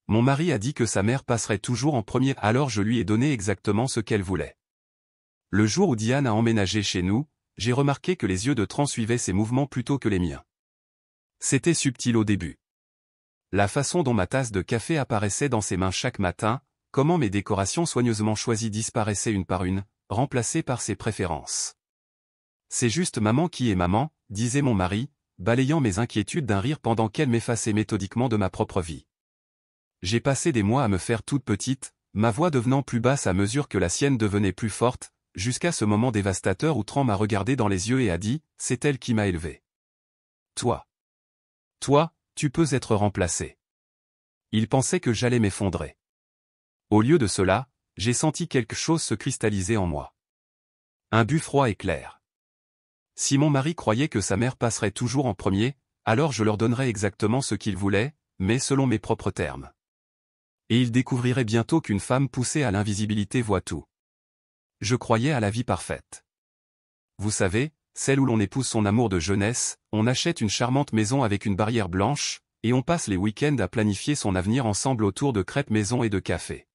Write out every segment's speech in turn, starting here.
Mon mari a dit que sa mère passerait toujours en premier, alors je lui ai donné exactement ce qu'elle voulait. Le jour où Diane a emménagé chez nous, j'ai remarqué que les yeux de Tran suivaient ses mouvements plutôt que les miens. C'était subtil au début. La façon dont ma tasse de café apparaissait dans ses mains chaque matin, comment mes décorations soigneusement choisies disparaissaient une par une, remplacées par ses préférences. C'est juste maman qui est maman, disait mon mari, balayant mes inquiétudes d'un rire pendant qu'elle m'effaçait méthodiquement de ma propre vie. J'ai passé des mois à me faire toute petite, ma voix devenant plus basse à mesure que la sienne devenait plus forte, jusqu'à ce moment dévastateur où Tran m'a regardé dans les yeux et a dit, c'est elle qui m'a élevé. Toi, tu peux être remplacé. Il pensait que j'allais m'effondrer. Au lieu de cela, j'ai senti quelque chose se cristalliser en moi. Un but froid et clair. Si mon mari croyait que sa mère passerait toujours en premier, alors je leur donnerais exactement ce qu'ils voulaient, mais selon mes propres termes. Et il découvrirait bientôt qu'une femme poussée à l'invisibilité voit tout. Je croyais à la vie parfaite. Vous savez, celle où l'on épouse son amour de jeunesse, on achète une charmante maison avec une barrière blanche, et on passe les week-ends à planifier son avenir ensemble autour de crêpes maison et de café.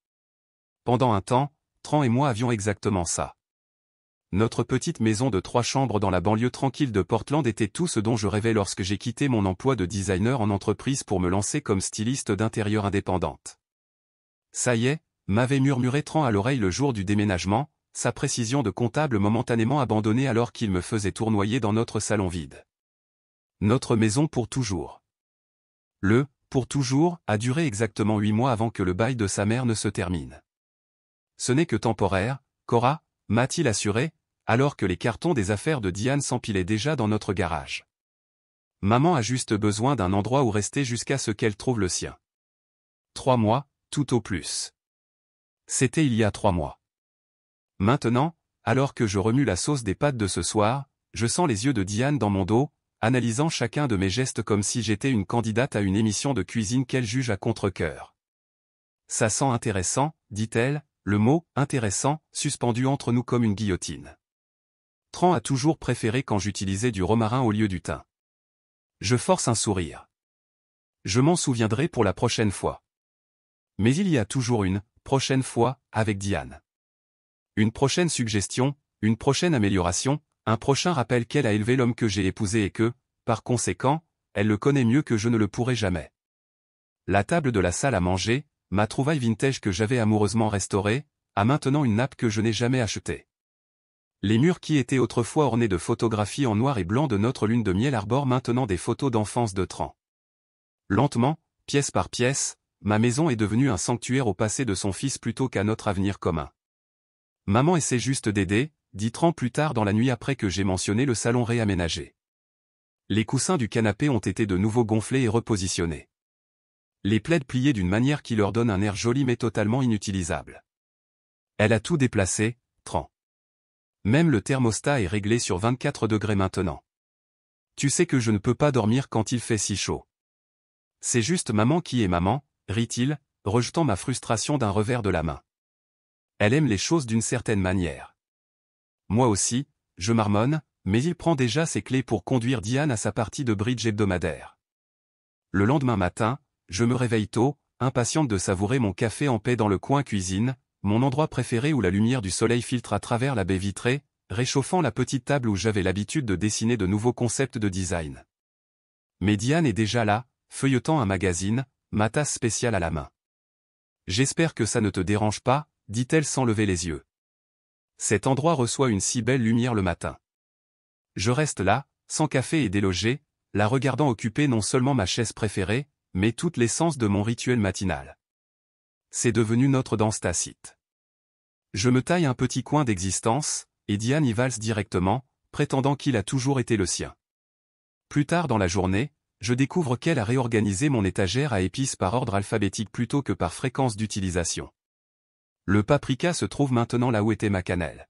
Pendant un temps, Tran et moi avions exactement ça. Notre petite maison de 3 chambres dans la banlieue tranquille de Portland était tout ce dont je rêvais lorsque j'ai quitté mon emploi de designer en entreprise pour me lancer comme styliste d'intérieur indépendante. Ça y est, m'avait murmuré Tran à l'oreille le jour du déménagement, sa précision de comptable momentanément abandonnée alors qu'il me faisait tournoyer dans notre salon vide. Notre maison pour toujours. Le « pour toujours » a duré exactement 8 mois avant que le bail de sa mère ne se termine. Ce n'est que temporaire, Cora, m'a-t-il assuré, alors que les cartons des affaires de Diane s'empilaient déjà dans notre garage. Maman a juste besoin d'un endroit où rester jusqu'à ce qu'elle trouve le sien. 3 mois, tout au plus. C'était il y a 3 mois. Maintenant, alors que je remue la sauce des pâtes de ce soir, je sens les yeux de Diane dans mon dos, analysant chacun de mes gestes comme si j'étais une candidate à une émission de cuisine qu'elle juge à contre-cœur. Ça sent intéressant, dit-elle, le mot « intéressant » suspendu entre nous comme une guillotine. Tran a toujours préféré quand j'utilisais du romarin au lieu du thym. Je force un sourire. Je m'en souviendrai pour la prochaine fois. Mais il y a toujours une prochaine fois avec Diane. Une prochaine suggestion, une prochaine amélioration, un prochain rappel qu'elle a élevé l'homme que j'ai épousé et que, par conséquent, elle le connaît mieux que je ne le pourrai jamais. La table de la salle à manger, ma trouvaille vintage que j'avais amoureusement restaurée, a maintenant une nappe que je n'ai jamais achetée. Les murs qui étaient autrefois ornés de photographies en noir et blanc de notre lune de miel arborent maintenant des photos d'enfance de Tran. Lentement, pièce par pièce, ma maison est devenue un sanctuaire au passé de son fils plutôt qu'à notre avenir commun. Maman essaie juste d'aider, dit Tran plus tard dans la nuit après que j'ai mentionné le salon réaménagé. Les coussins du canapé ont été de nouveau gonflés et repositionnés. Les plaids pliés d'une manière qui leur donne un air joli mais totalement inutilisable. Elle a tout déplacé, Tran. Même le thermostat est réglé sur 24 degrés maintenant. Tu sais que je ne peux pas dormir quand il fait si chaud. C'est juste maman qui est maman, rit-il, rejetant ma frustration d'un revers de la main. Elle aime les choses d'une certaine manière. Moi aussi, je marmonne, mais il prend déjà ses clés pour conduire Diane à sa partie de bridge hebdomadaire. Le lendemain matin, je me réveille tôt, impatiente de savourer mon café en paix dans le coin cuisine, mon endroit préféré où la lumière du soleil filtre à travers la baie vitrée, réchauffant la petite table où j'avais l'habitude de dessiner de nouveaux concepts de design. Mais Diane est déjà là, feuilletant un magazine, ma tasse spéciale à la main. J'espère que ça ne te dérange pas, dit-elle sans lever les yeux. Cet endroit reçoit une si belle lumière le matin. Je reste là, sans café et délogé, la regardant occuper non seulement ma chaise préférée, mais toute l'essence de mon rituel matinal. C'est devenu notre danse tacite. Je me taille un petit coin d'existence, et Diane y valse directement, prétendant qu'il a toujours été le sien. Plus tard dans la journée, je découvre qu'elle a réorganisé mon étagère à épices par ordre alphabétique plutôt que par fréquence d'utilisation. Le paprika se trouve maintenant là où était ma cannelle.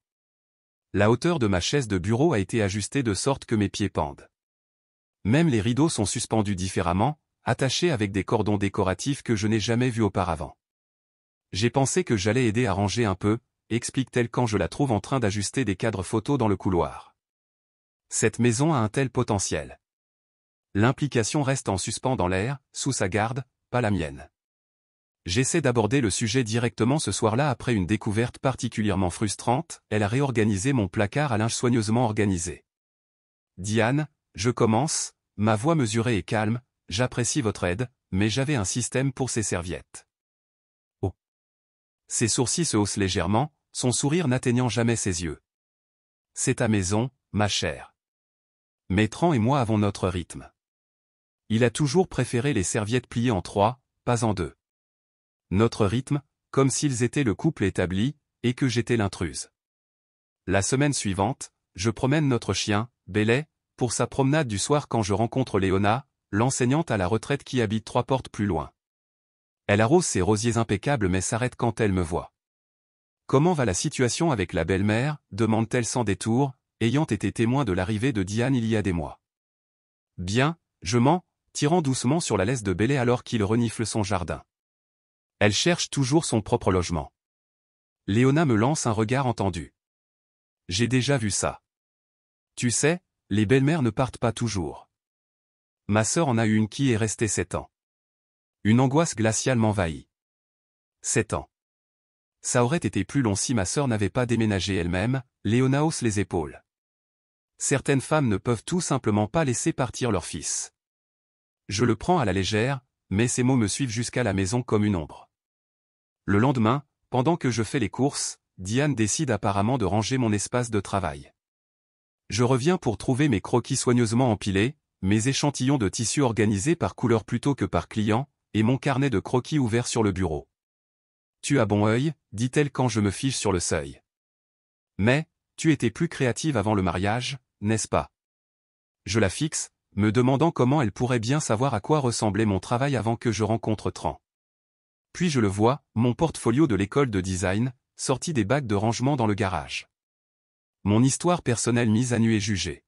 La hauteur de ma chaise de bureau a été ajustée de sorte que mes pieds pendent. Même les rideaux sont suspendus différemment, attachés avec des cordons décoratifs que je n'ai jamais vus auparavant. J'ai pensé que j'allais aider à ranger un peu, explique-t-elle quand je la trouve en train d'ajuster des cadres photos dans le couloir. Cette maison a un tel potentiel. L'implication reste en suspens dans l'air, sous sa garde, pas la mienne. J'essaie d'aborder le sujet directement ce soir-là après une découverte particulièrement frustrante, elle a réorganisé mon placard à linge soigneusement organisé. Diane, je commence, ma voix mesurée et calme, j'apprécie votre aide, mais j'avais un système pour ces serviettes. Oh. Ses sourcils se haussent légèrement, son sourire n'atteignant jamais ses yeux. C'est ta maison, ma chère. Mais Tran et moi avons notre rythme. Il a toujours préféré les serviettes pliées en 3, pas en 2. Notre rythme, comme s'ils étaient le couple établi, et que j'étais l'intruse. La semaine suivante, je promène notre chien, Bellet, pour sa promenade du soir quand je rencontre Léona, l'enseignante à la retraite qui habite 3 portes plus loin. Elle arrose ses rosiers impeccables mais s'arrête quand elle me voit. Comment va la situation avec la belle-mère, demande-t-elle sans détour, ayant été témoin de l'arrivée de Diane il y a des mois. Bien, je mens, tirant doucement sur la laisse de Bellet alors qu'il renifle son jardin. Elle cherche toujours son propre logement. Léona me lance un regard entendu. J'ai déjà vu ça. Tu sais, les belles-mères ne partent pas toujours. Ma sœur en a eu une qui est restée 7 ans. Une angoisse glaciale m'envahit. 7 ans. Ça aurait été plus long si ma sœur n'avait pas déménagé elle-même, Léona hausse les épaules. Certaines femmes ne peuvent tout simplement pas laisser partir leur fils. Je le prends à la légère, mais ces mots me suivent jusqu'à la maison comme une ombre. Le lendemain, pendant que je fais les courses, Diane décide apparemment de ranger mon espace de travail. Je reviens pour trouver mes croquis soigneusement empilés, mes échantillons de tissu organisés par couleur plutôt que par client, et mon carnet de croquis ouvert sur le bureau. Tu as bon œil, dit-elle quand je me fiche sur le seuil. Mais, tu étais plus créative avant le mariage, n'est-ce pas? Je la fixe, me demandant comment elle pourrait bien savoir à quoi ressemblait mon travail avant que je rencontre Tran. Puis je le vois, mon portfolio de l'école de design, sorti des bacs de rangement dans le garage. Mon histoire personnelle mise à nu et jugée.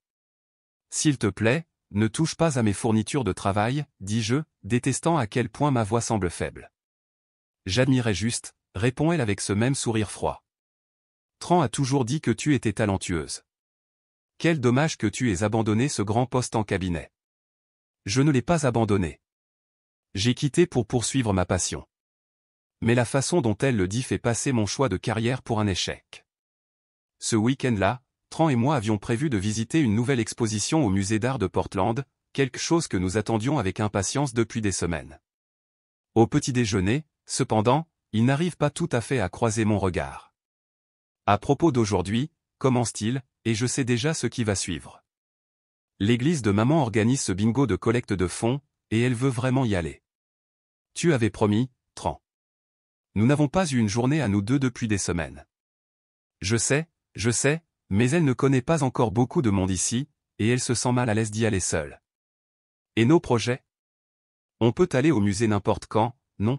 S'il te plaît, ne touche pas à mes fournitures de travail, dis-je, détestant à quel point ma voix semble faible. J'admirais juste, répond-elle avec ce même sourire froid. Tran a toujours dit que tu étais talentueuse. Quel dommage que tu aies abandonné ce grand poste en cabinet. Je ne l'ai pas abandonné. J'ai quitté pour poursuivre ma passion. Mais la façon dont elle le dit fait passer mon choix de carrière pour un échec. Ce week-end-là, Tran et moi avions prévu de visiter une nouvelle exposition au musée d'art de Portland, quelque chose que nous attendions avec impatience depuis des semaines. Au petit déjeuner, cependant, il n'arrive pas tout à fait à croiser mon regard. À propos d'aujourd'hui, commence-t-il, et je sais déjà ce qui va suivre. L'église de maman organise ce bingo de collecte de fonds, et elle veut vraiment y aller. Tu avais promis, Tran. Nous n'avons pas eu une journée à nous deux depuis des semaines. Je sais, mais elle ne connaît pas encore beaucoup de monde ici, et elle se sent mal à l'aise d'y aller seule. Et nos projets? On peut aller au musée n'importe quand, non?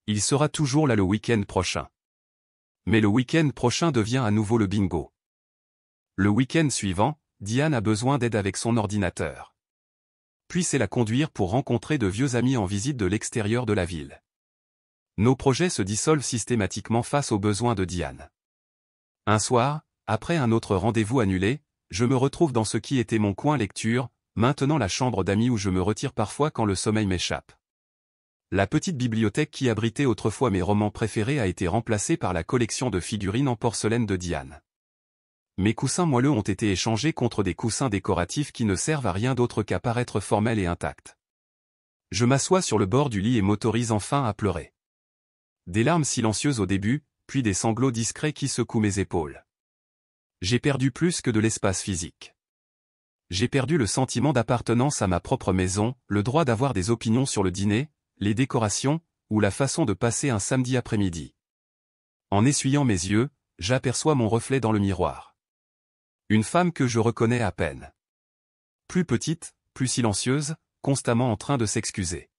Il sera toujours là le week-end prochain. Mais le week-end prochain devient à nouveau le bingo. Le week-end suivant, Diane a besoin d'aide avec son ordinateur. Puis c'est la conduire pour rencontrer de vieux amis en visite de l'extérieur de la ville. Nos projets se dissolvent systématiquement face aux besoins de Diane. Un soir, après un autre rendez-vous annulé, je me retrouve dans ce qui était mon coin lecture, maintenant la chambre d'amis où je me retire parfois quand le sommeil m'échappe. La petite bibliothèque qui abritait autrefois mes romans préférés a été remplacée par la collection de figurines en porcelaine de Diane. Mes coussins moelleux ont été échangés contre des coussins décoratifs qui ne servent à rien d'autre qu'à paraître formels et intacts. Je m'assois sur le bord du lit et m'autorise enfin à pleurer. Des larmes silencieuses au début, puis des sanglots discrets qui secouent mes épaules. J'ai perdu plus que de l'espace physique. J'ai perdu le sentiment d'appartenance à ma propre maison, le droit d'avoir des opinions sur le dîner, les décorations, ou la façon de passer un samedi après-midi. En essuyant mes yeux, j'aperçois mon reflet dans le miroir. Une femme que je reconnais à peine. Plus petite, plus silencieuse, constamment en train de s'excuser.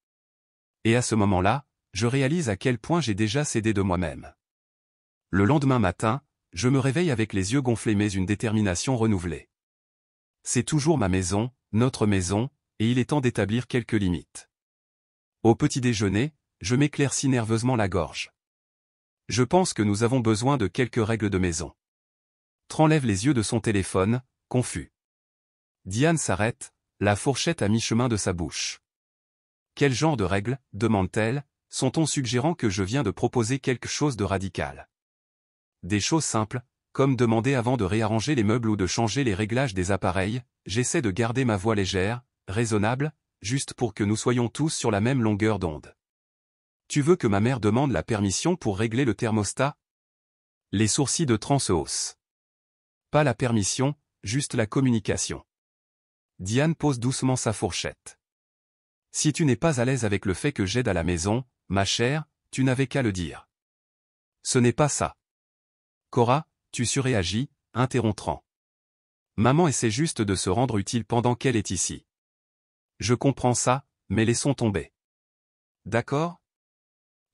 Et à ce moment-là, je réalise à quel point j'ai déjà cédé de moi-même. Le lendemain matin, je me réveille avec les yeux gonflés mais une détermination renouvelée. C'est toujours ma maison, notre maison, et il est temps d'établir quelques limites. Au petit déjeuner, je m'éclaircis nerveusement la gorge. Je pense que nous avons besoin de quelques règles de maison. Tran lève les yeux de son téléphone, confus. Diane s'arrête, la fourchette à mi-chemin de sa bouche. Quel genre de règles, demande-t-elle, son ton suggérant que je viens de proposer quelque chose de radical. Des choses simples, comme demander avant de réarranger les meubles ou de changer les réglages des appareils, j'essaie de garder ma voix légère, raisonnable, juste pour que nous soyons tous sur la même longueur d'onde. Tu veux que ma mère demande la permission pour régler le thermostat? Les sourcils de Tran se haussent. Pas la permission, juste la communication. Diane pose doucement sa fourchette. Si tu n'es pas à l'aise avec le fait que j'aide à la maison, ma chère, tu n'avais qu'à le dire. Ce n'est pas ça. Cora, tu surréagis, interrompt Tran. Maman essaie juste de se rendre utile pendant qu'elle est ici. Je comprends ça, mais laissons tomber. D'accord?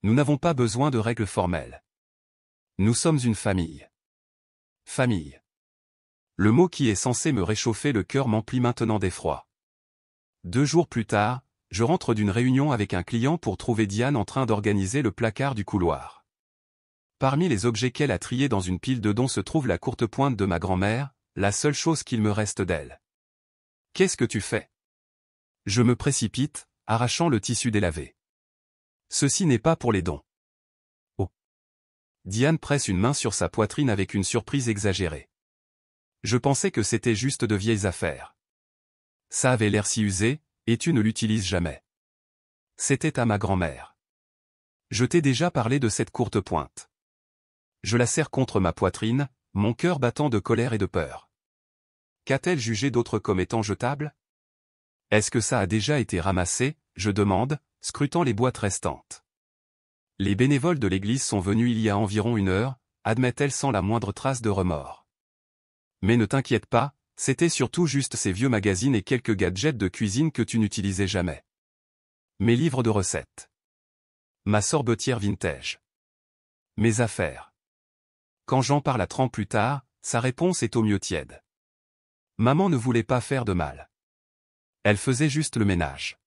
Nous n'avons pas besoin de règles formelles. Nous sommes une famille. Famille. Le mot qui est censé me réchauffer le cœur m'emplit maintenant d'effroi. 2 jours plus tard, je rentre d'une réunion avec un client pour trouver Diane en train d'organiser le placard du couloir. Parmi les objets qu'elle a triés dans une pile de dons se trouve la courte pointe de ma grand-mère, la seule chose qu'il me reste d'elle. Qu'est-ce que tu fais? Je me précipite, arrachant le tissu délavé. Ceci n'est pas pour les dons. Oh. Diane presse une main sur sa poitrine avec une surprise exagérée. Je pensais que c'était juste de vieilles affaires. Ça avait l'air si usé, et tu ne l'utilises jamais. C'était à ma grand-mère. Je t'ai déjà parlé de cette courte pointe. Je la serre contre ma poitrine, mon cœur battant de colère et de peur. Qu'a-t-elle jugé d'autre comme étant jetable? Est-ce que ça a déjà été ramassé, je demande, scrutant les boîtes restantes. Les bénévoles de l'église sont venus il y a environ 1 heure, admet-elle sans la moindre trace de remords. Mais ne t'inquiète pas, c'était surtout juste ces vieux magazines et quelques gadgets de cuisine que tu n'utilisais jamais. Mes livres de recettes. Ma sorbetière vintage. Mes affaires. Quand j'en parle à Tran plus tard, sa réponse est au mieux tiède. Maman ne voulait pas faire de mal. Elle faisait juste le ménage.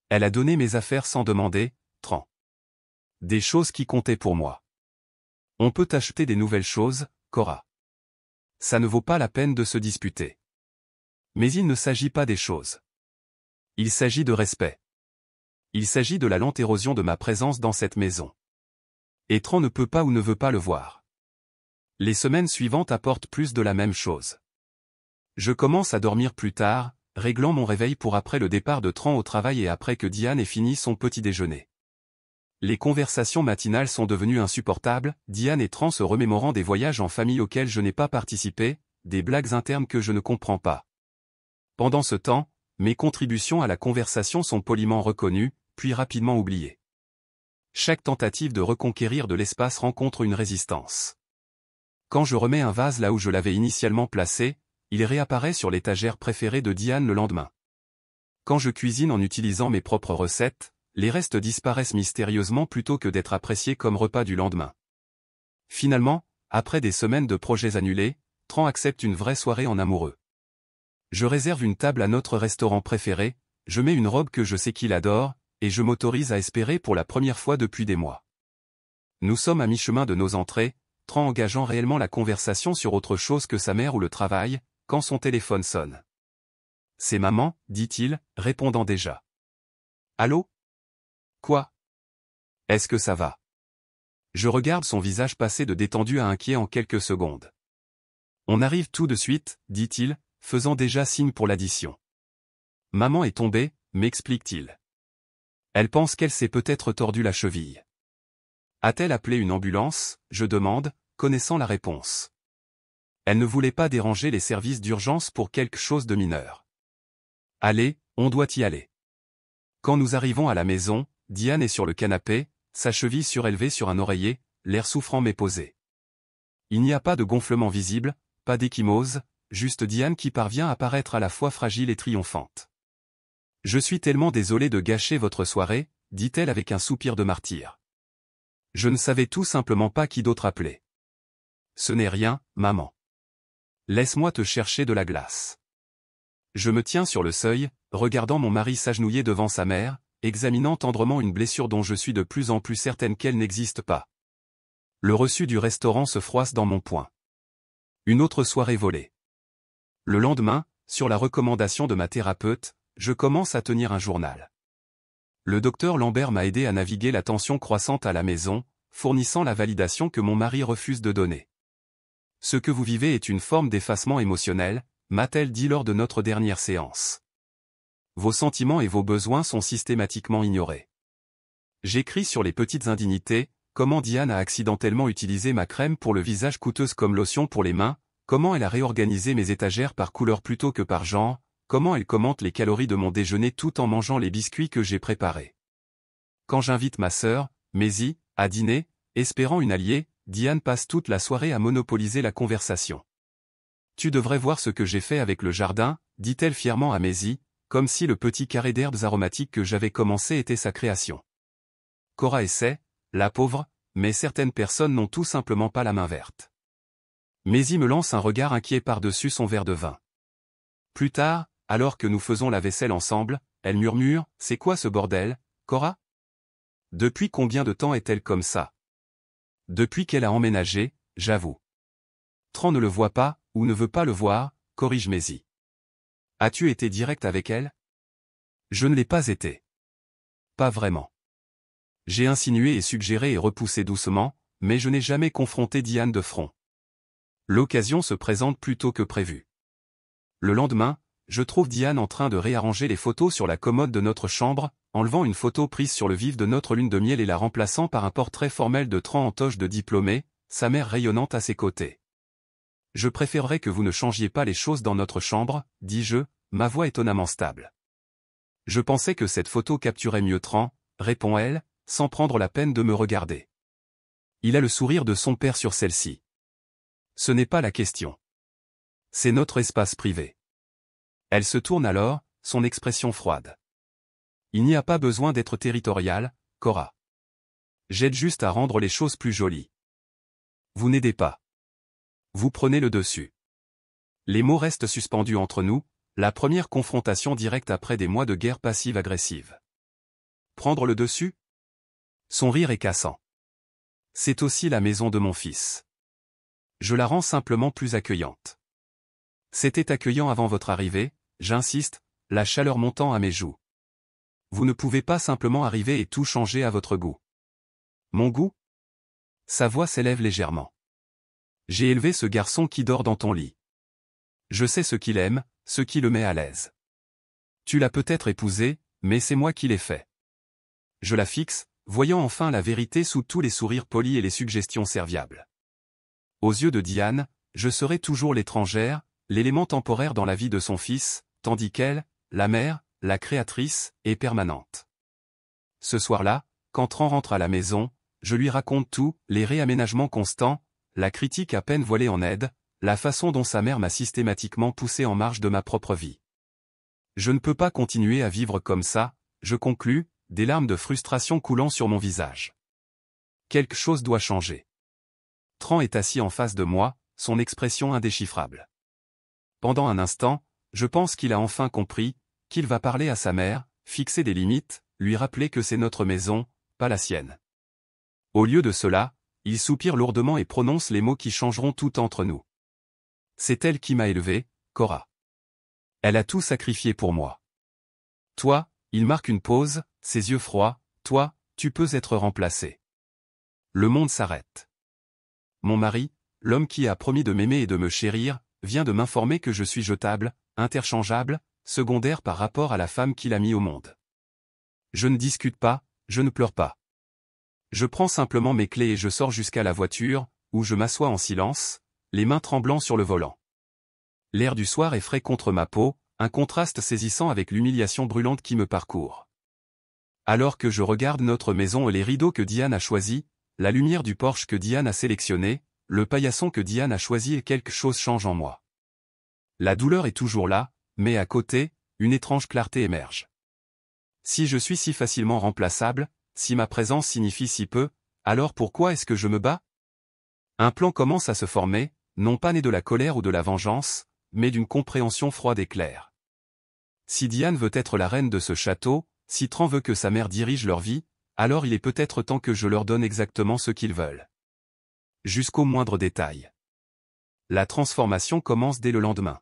Elle a donné mes affaires sans demander, Tran. Des choses qui comptaient pour moi. On peut acheter des nouvelles choses, Cora. Ça ne vaut pas la peine de se disputer. Mais il ne s'agit pas des choses. Il s'agit de respect. Il s'agit de la lente érosion de ma présence dans cette maison. Et Tran ne peut pas ou ne veut pas le voir. Les semaines suivantes apportent plus de la même chose. Je commence à dormir plus tard, réglant mon réveil pour après le départ de Tran au travail et après que Diane ait fini son petit déjeuner. Les conversations matinales sont devenues insupportables, Diane et Tran se remémorant des voyages en famille auxquels je n'ai pas participé, des blagues internes que je ne comprends pas. Pendant ce temps, mes contributions à la conversation sont poliment reconnues, puis rapidement oubliées. Chaque tentative de reconquérir de l'espace rencontre une résistance. Quand je remets un vase là où je l'avais initialement placé, il réapparaît sur l'étagère préférée de Diane le lendemain. Quand je cuisine en utilisant mes propres recettes, les restes disparaissent mystérieusement plutôt que d'être appréciés comme repas du lendemain. Finalement, après des semaines de projets annulés, Tran accepte une vraie soirée en amoureux. Je réserve une table à notre restaurant préféré, je mets une robe que je sais qu'il adore, et je m'autorise à espérer pour la première fois depuis des mois. Nous sommes à mi-chemin de nos entrées, Tran engageant réellement la conversation sur autre chose que sa mère ou le travail, quand son téléphone sonne. C'est maman, dit-il, répondant déjà. Allô? Quoi? Est-ce que ça va? Je regarde son visage passer de détendu à inquiet en quelques secondes. On arrive tout de suite, dit-il, faisant déjà signe pour l'addition. Maman est tombée, m'explique-t-il. Elle pense qu'elle s'est peut-être tordu la cheville. A-t-elle appelé une ambulance? Je demande, connaissant la réponse. Elle ne voulait pas déranger les services d'urgence pour quelque chose de mineur. Allez, on doit y aller. Quand nous arrivons à la maison, Diane est sur le canapé, sa cheville surélevée sur un oreiller, l'air souffrant mais posé. Il n'y a pas de gonflement visible, pas d'échymose, juste Diane qui parvient à paraître à la fois fragile et triomphante. Je suis tellement désolé de gâcher votre soirée, dit-elle avec un soupir de martyr. Je ne savais tout simplement pas qui d'autre appeler. Ce n'est rien, maman. Laisse-moi te chercher de la glace. Je me tiens sur le seuil, regardant mon mari s'agenouiller devant sa mère, examinant tendrement une blessure dont je suis de plus en plus certaine qu'elle n'existe pas. Le reçu du restaurant se froisse dans mon poing. Une autre soirée volée. Le lendemain, sur la recommandation de ma thérapeute, je commence à tenir un journal. Le docteur Lambert m'a aidé à naviguer la tension croissante à la maison, fournissant la validation que mon mari refuse de donner. Ce que vous vivez est une forme d'effacement émotionnel, m'a-t-elle dit lors de notre dernière séance. Vos sentiments et vos besoins sont systématiquement ignorés. J'écris sur les petites indignités, comment Diane a accidentellement utilisé ma crème pour le visage coûteuse comme lotion pour les mains, comment elle a réorganisé mes étagères par couleur plutôt que par genre, comment elle commente les calories de mon déjeuner tout en mangeant les biscuits que j'ai préparés. Quand j'invite ma sœur, Maisie, à dîner, espérant une alliée, Diane passe toute la soirée à monopoliser la conversation. Tu devrais voir ce que j'ai fait avec le jardin, dit-elle fièrement à Maisie, comme si le petit carré d'herbes aromatiques que j'avais commencé était sa création. Cora essaie, la pauvre, mais certaines personnes n'ont tout simplement pas la main verte. Maisie me lance un regard inquiet par-dessus son verre de vin. Plus tard, alors que nous faisons la vaisselle ensemble, elle murmure, « C'est quoi ce bordel, Cora ? Depuis combien de temps est-elle comme ça ? Depuis qu'elle a emménagé, j'avoue. Tran ne le voit pas, ou ne veut pas le voir, corrige Maisie. As-tu été direct avec elle ? Je ne l'ai pas été. Pas vraiment. J'ai insinué et suggéré et repoussé doucement, mais je n'ai jamais confronté Diane de front. L'occasion se présente plus tôt que prévu. Le lendemain, je trouve Diane en train de réarranger les photos sur la commode de notre chambre, enlevant une photo prise sur le vif de notre lune de miel et la remplaçant par un portrait formel de Tran en toge de diplômé, sa mère rayonnante à ses côtés. Je préférerais que vous ne changiez pas les choses dans notre chambre, dis-je, ma voix étonnamment stable. Je pensais que cette photo capturait mieux Tran, répond-elle, sans prendre la peine de me regarder. Il a le sourire de son père sur celle-ci. Ce n'est pas la question. C'est notre espace privé. Elle se tourne alors, son expression froide. Il n'y a pas besoin d'être territorial, Cora. J'aide juste à rendre les choses plus jolies. Vous n'aidez pas. Vous prenez le dessus. Les mots restent suspendus entre nous, la première confrontation directe après des mois de guerre passive-agressive. Prendre le dessus ? Son rire est cassant. C'est aussi la maison de mon fils. Je la rends simplement plus accueillante. C'était accueillant avant votre arrivée, j'insiste, la chaleur montant à mes joues. Vous ne pouvez pas simplement arriver et tout changer à votre goût. Mon goût ? Sa voix s'élève légèrement. J'ai élevé ce garçon qui dort dans ton lit. Je sais ce qu'il aime, ce qui le met à l'aise. Tu l'as peut-être épousé, mais c'est moi qui l'ai fait. Je la fixe, voyant enfin la vérité sous tous les sourires polis et les suggestions serviables. Aux yeux de Diane, je serai toujours l'étrangère, l'élément temporaire dans la vie de son fils, tandis qu'elle, la mère, la créatrice, est permanente. Ce soir-là, quand Tran rentre à la maison, je lui raconte tout, les réaménagements constants, la critique à peine voilée en aide, la façon dont sa mère m'a systématiquement poussé en marge de ma propre vie. Je ne peux pas continuer à vivre comme ça, je conclus, des larmes de frustration coulant sur mon visage. Quelque chose doit changer. Tran est assis en face de moi, son expression indéchiffrable. Pendant un instant, je pense qu'il a enfin compris, qu'il va parler à sa mère, fixer des limites, lui rappeler que c'est notre maison, pas la sienne. Au lieu de cela, il soupire lourdement et prononce les mots qui changeront tout entre nous. C'est elle qui m'a élevé, Cora. Elle a tout sacrifié pour moi. Toi, il marque une pause, ses yeux froids, toi, tu peux être remplacé. Le monde s'arrête. Mon mari, l'homme qui a promis de m'aimer et de me chérir, vient de m'informer que je suis jetable, interchangeable, secondaire par rapport à la femme qu'il a mis au monde. Je ne discute pas, je ne pleure pas. Je prends simplement mes clés et je sors jusqu'à la voiture, où je m'assois en silence, les mains tremblant sur le volant. L'air du soir est frais contre ma peau, un contraste saisissant avec l'humiliation brûlante qui me parcourt. Alors que je regarde notre maison et les rideaux que Diane a choisis, la lumière du Porsche que Diane a sélectionné, le paillasson que Diane a choisi et quelque chose change en moi. La douleur est toujours là, mais à côté, une étrange clarté émerge. Si je suis si facilement remplaçable, si ma présence signifie si peu, alors pourquoi est-ce que je me bats ? Un plan commence à se former, non pas né de la colère ou de la vengeance, mais d'une compréhension froide et claire. Si Diane veut être la reine de ce château, si Tran veut que sa mère dirige leur vie, alors il est peut-être temps que je leur donne exactement ce qu'ils veulent. Jusqu'au moindre détail. La transformation commence dès le lendemain.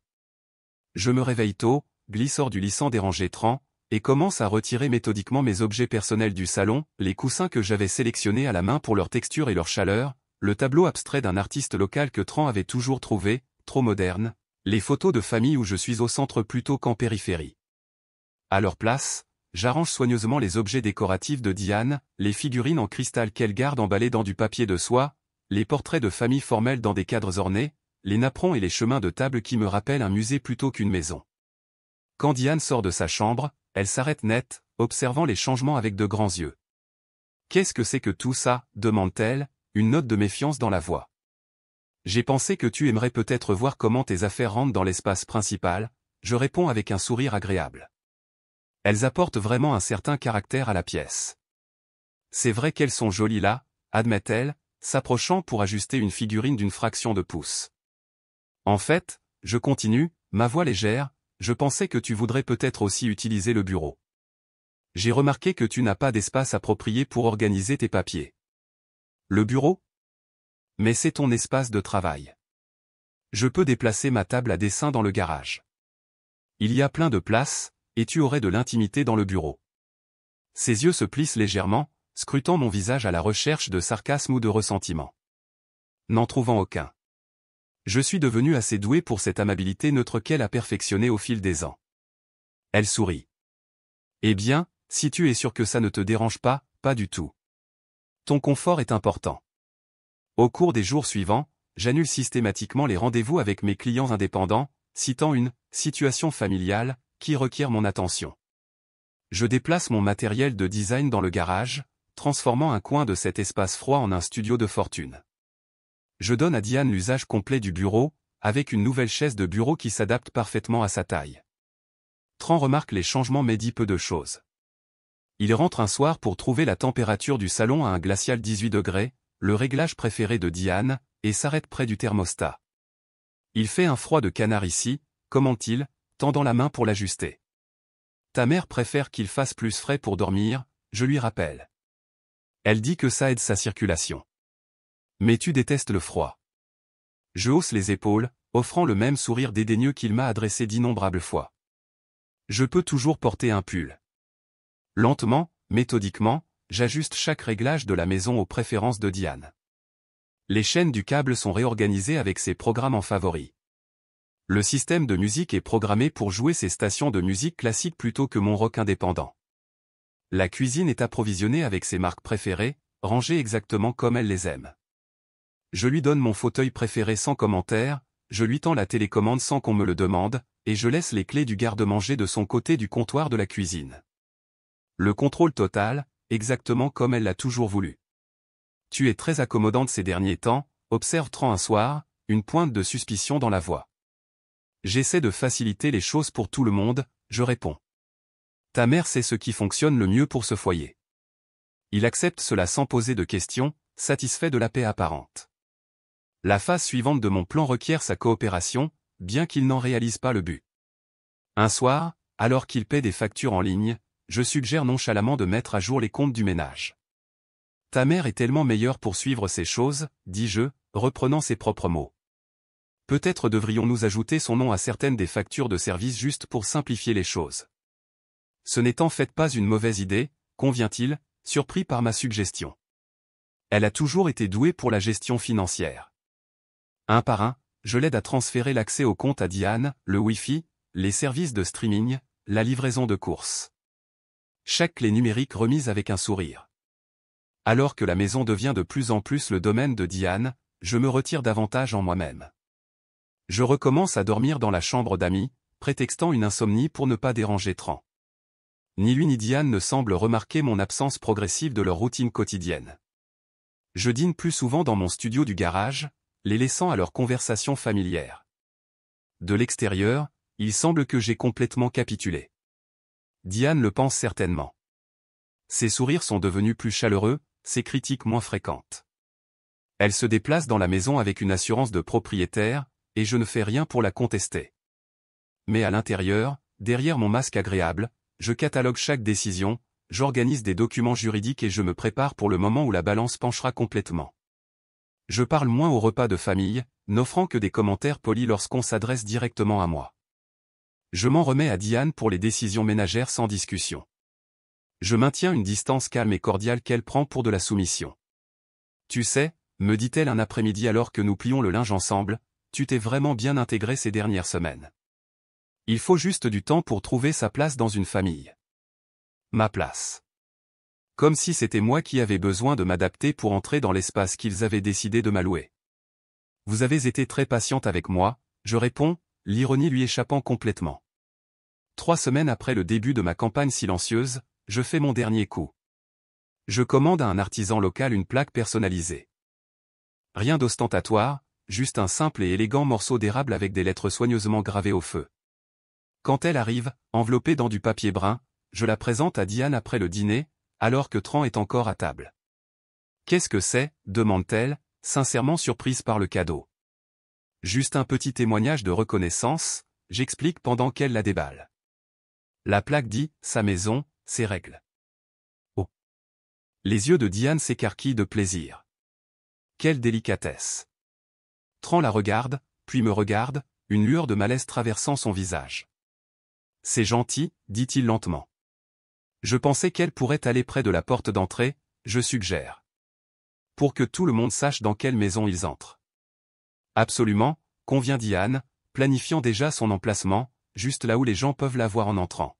Je me réveille tôt, glisse hors du lit sans déranger Tran, et commence à retirer méthodiquement mes objets personnels du salon, les coussins que j'avais sélectionnés à la main pour leur texture et leur chaleur, le tableau abstrait d'un artiste local que Tran avait toujours trouvé, trop moderne, les photos de famille où je suis au centre plutôt qu'en périphérie. À leur place, j'arrange soigneusement les objets décoratifs de Diane, les figurines en cristal qu'elle garde emballées dans du papier de soie, les portraits de famille formels dans des cadres ornés, les napperons et les chemins de table qui me rappellent un musée plutôt qu'une maison. Quand Diane sort de sa chambre, elle s'arrête net, observant les changements avec de grands yeux. « Qu'est-ce que c'est que tout ça ?» demande-t-elle, une note de méfiance dans la voix. « J'ai pensé que tu aimerais peut-être voir comment tes affaires rentrent dans l'espace principal », je réponds avec un sourire agréable. Elles apportent vraiment un certain caractère à la pièce. « C'est vrai qu'elles sont jolies là », admet-elle, s'approchant pour ajuster une figurine d'une fraction de pouce. « En fait, je continue, ma voix légère, je pensais que tu voudrais peut-être aussi utiliser le bureau. J'ai remarqué que tu n'as pas d'espace approprié pour organiser tes papiers. Le bureau ? Mais c'est ton espace de travail. Je peux déplacer ma table à dessin dans le garage. Il y a plein de place, et tu aurais de l'intimité dans le bureau. » Ses yeux se plissent légèrement, scrutant mon visage à la recherche de sarcasme ou de ressentiment. N'en trouvant aucun. Je suis devenu assez doué pour cette amabilité neutre qu'elle a perfectionnée au fil des ans. Elle sourit. « Eh bien, si tu es sûr que ça ne te dérange pas, pas du tout. Ton confort est important. » Au cours des jours suivants, j'annule systématiquement les rendez-vous avec mes clients indépendants, citant une « situation familiale » qui requiert mon attention. Je déplace mon matériel de design dans le garage, transformant un coin de cet espace froid en un studio de fortune. Je donne à Diane l'usage complet du bureau, avec une nouvelle chaise de bureau qui s'adapte parfaitement à sa taille. Tran remarque les changements mais dit peu de choses. Il rentre un soir pour trouver la température du salon à un glacial 18 degrés, le réglage préféré de Diane, et s'arrête près du thermostat. « Il fait un froid de canard ici », commente-t-il, tendant la main pour l'ajuster. « Ta mère préfère qu'il fasse plus frais pour dormir », je lui rappelle. Elle dit que ça aide sa circulation. Mais tu détestes le froid. Je hausse les épaules, offrant le même sourire dédaigneux qu'il m'a adressé d'innombrables fois. Je peux toujours porter un pull. Lentement, méthodiquement, j'ajuste chaque réglage de la maison aux préférences de Diane. Les chaînes du câble sont réorganisées avec ses programmes en favoris. Le système de musique est programmé pour jouer ses stations de musique classique plutôt que mon rock indépendant. La cuisine est approvisionnée avec ses marques préférées, rangées exactement comme elle les aime. Je lui donne mon fauteuil préféré sans commentaire, je lui tends la télécommande sans qu'on me le demande, et je laisse les clés du garde-manger de son côté du comptoir de la cuisine. Le contrôle total, exactement comme elle l'a toujours voulu. « Tu es très accommodante ces derniers temps », observe Tran un soir, une pointe de suspicion dans la voix. « J'essaie de faciliter les choses pour tout le monde », je réponds. « Ta mère sait ce qui fonctionne le mieux pour ce foyer. » Il accepte cela sans poser de questions, satisfait de la paix apparente. La phase suivante de mon plan requiert sa coopération, bien qu'il n'en réalise pas le but. Un soir, alors qu'il paie des factures en ligne, je suggère nonchalamment de mettre à jour les comptes du ménage. « Ta mère est tellement meilleure pour suivre ces choses, » dis-je, reprenant ses propres mots. Peut-être devrions-nous ajouter son nom à certaines des factures de service juste pour simplifier les choses. Ce n'est en fait pas une mauvaise idée, convient-il, surpris par ma suggestion. Elle a toujours été douée pour la gestion financière. Un par un, je l'aide à transférer l'accès au compte à Diane, le Wi-Fi, les services de streaming, la livraison de courses. Chaque clé numérique remise avec un sourire. Alors que la maison devient de plus en plus le domaine de Diane, je me retire davantage en moi-même. Je recommence à dormir dans la chambre d'amis, prétextant une insomnie pour ne pas déranger Tran. Ni lui ni Diane ne semblent remarquer mon absence progressive de leur routine quotidienne. Je dîne plus souvent dans mon studio du garage, les laissant à leur conversation familière. De l'extérieur, il semble que j'ai complètement capitulé. Diane le pense certainement. Ses sourires sont devenus plus chaleureux, ses critiques moins fréquentes. Elle se déplace dans la maison avec une assurance de propriétaire, et je ne fais rien pour la contester. Mais à l'intérieur, derrière mon masque agréable, je catalogue chaque décision, j'organise des documents juridiques et je me prépare pour le moment où la balance penchera complètement. Je parle moins au repas de famille, n'offrant que des commentaires polis lorsqu'on s'adresse directement à moi. Je m'en remets à Diane pour les décisions ménagères sans discussion. Je maintiens une distance calme et cordiale qu'elle prend pour de la soumission. Tu sais, me dit-elle un après-midi alors que nous plions le linge ensemble, tu t'es vraiment bien intégré ces dernières semaines. Il faut juste du temps pour trouver sa place dans une famille. Ma place. Comme si c'était moi qui avais besoin de m'adapter pour entrer dans l'espace qu'ils avaient décidé de m'allouer. Vous avez été très patiente avec moi, je réponds, l'ironie lui échappant complètement. 3 semaines après le début de ma campagne silencieuse, je fais mon dernier coup. Je commande à un artisan local une plaque personnalisée. Rien d'ostentatoire, juste un simple et élégant morceau d'érable avec des lettres soigneusement gravées au feu. Quand elle arrive, enveloppée dans du papier brun, je la présente à Diane après le dîner, alors que Tran est encore à table. « Qu'est-ce que c'est » demande-t-elle, sincèrement surprise par le cadeau. Juste un petit témoignage de reconnaissance, j'explique pendant qu'elle la déballe. La plaque dit « sa maison, ses règles ». Oh. Les yeux de Diane s'écarquillent de plaisir. Quelle délicatesse. Tran la regarde, puis me regarde, une lueur de malaise traversant son visage. C'est gentil, dit-il lentement. Je pensais qu'elle pourrait aller près de la porte d'entrée, je suggère. Pour que tout le monde sache dans quelle maison ils entrent. Absolument, convient Diane, planifiant déjà son emplacement, juste là où les gens peuvent la voir en entrant.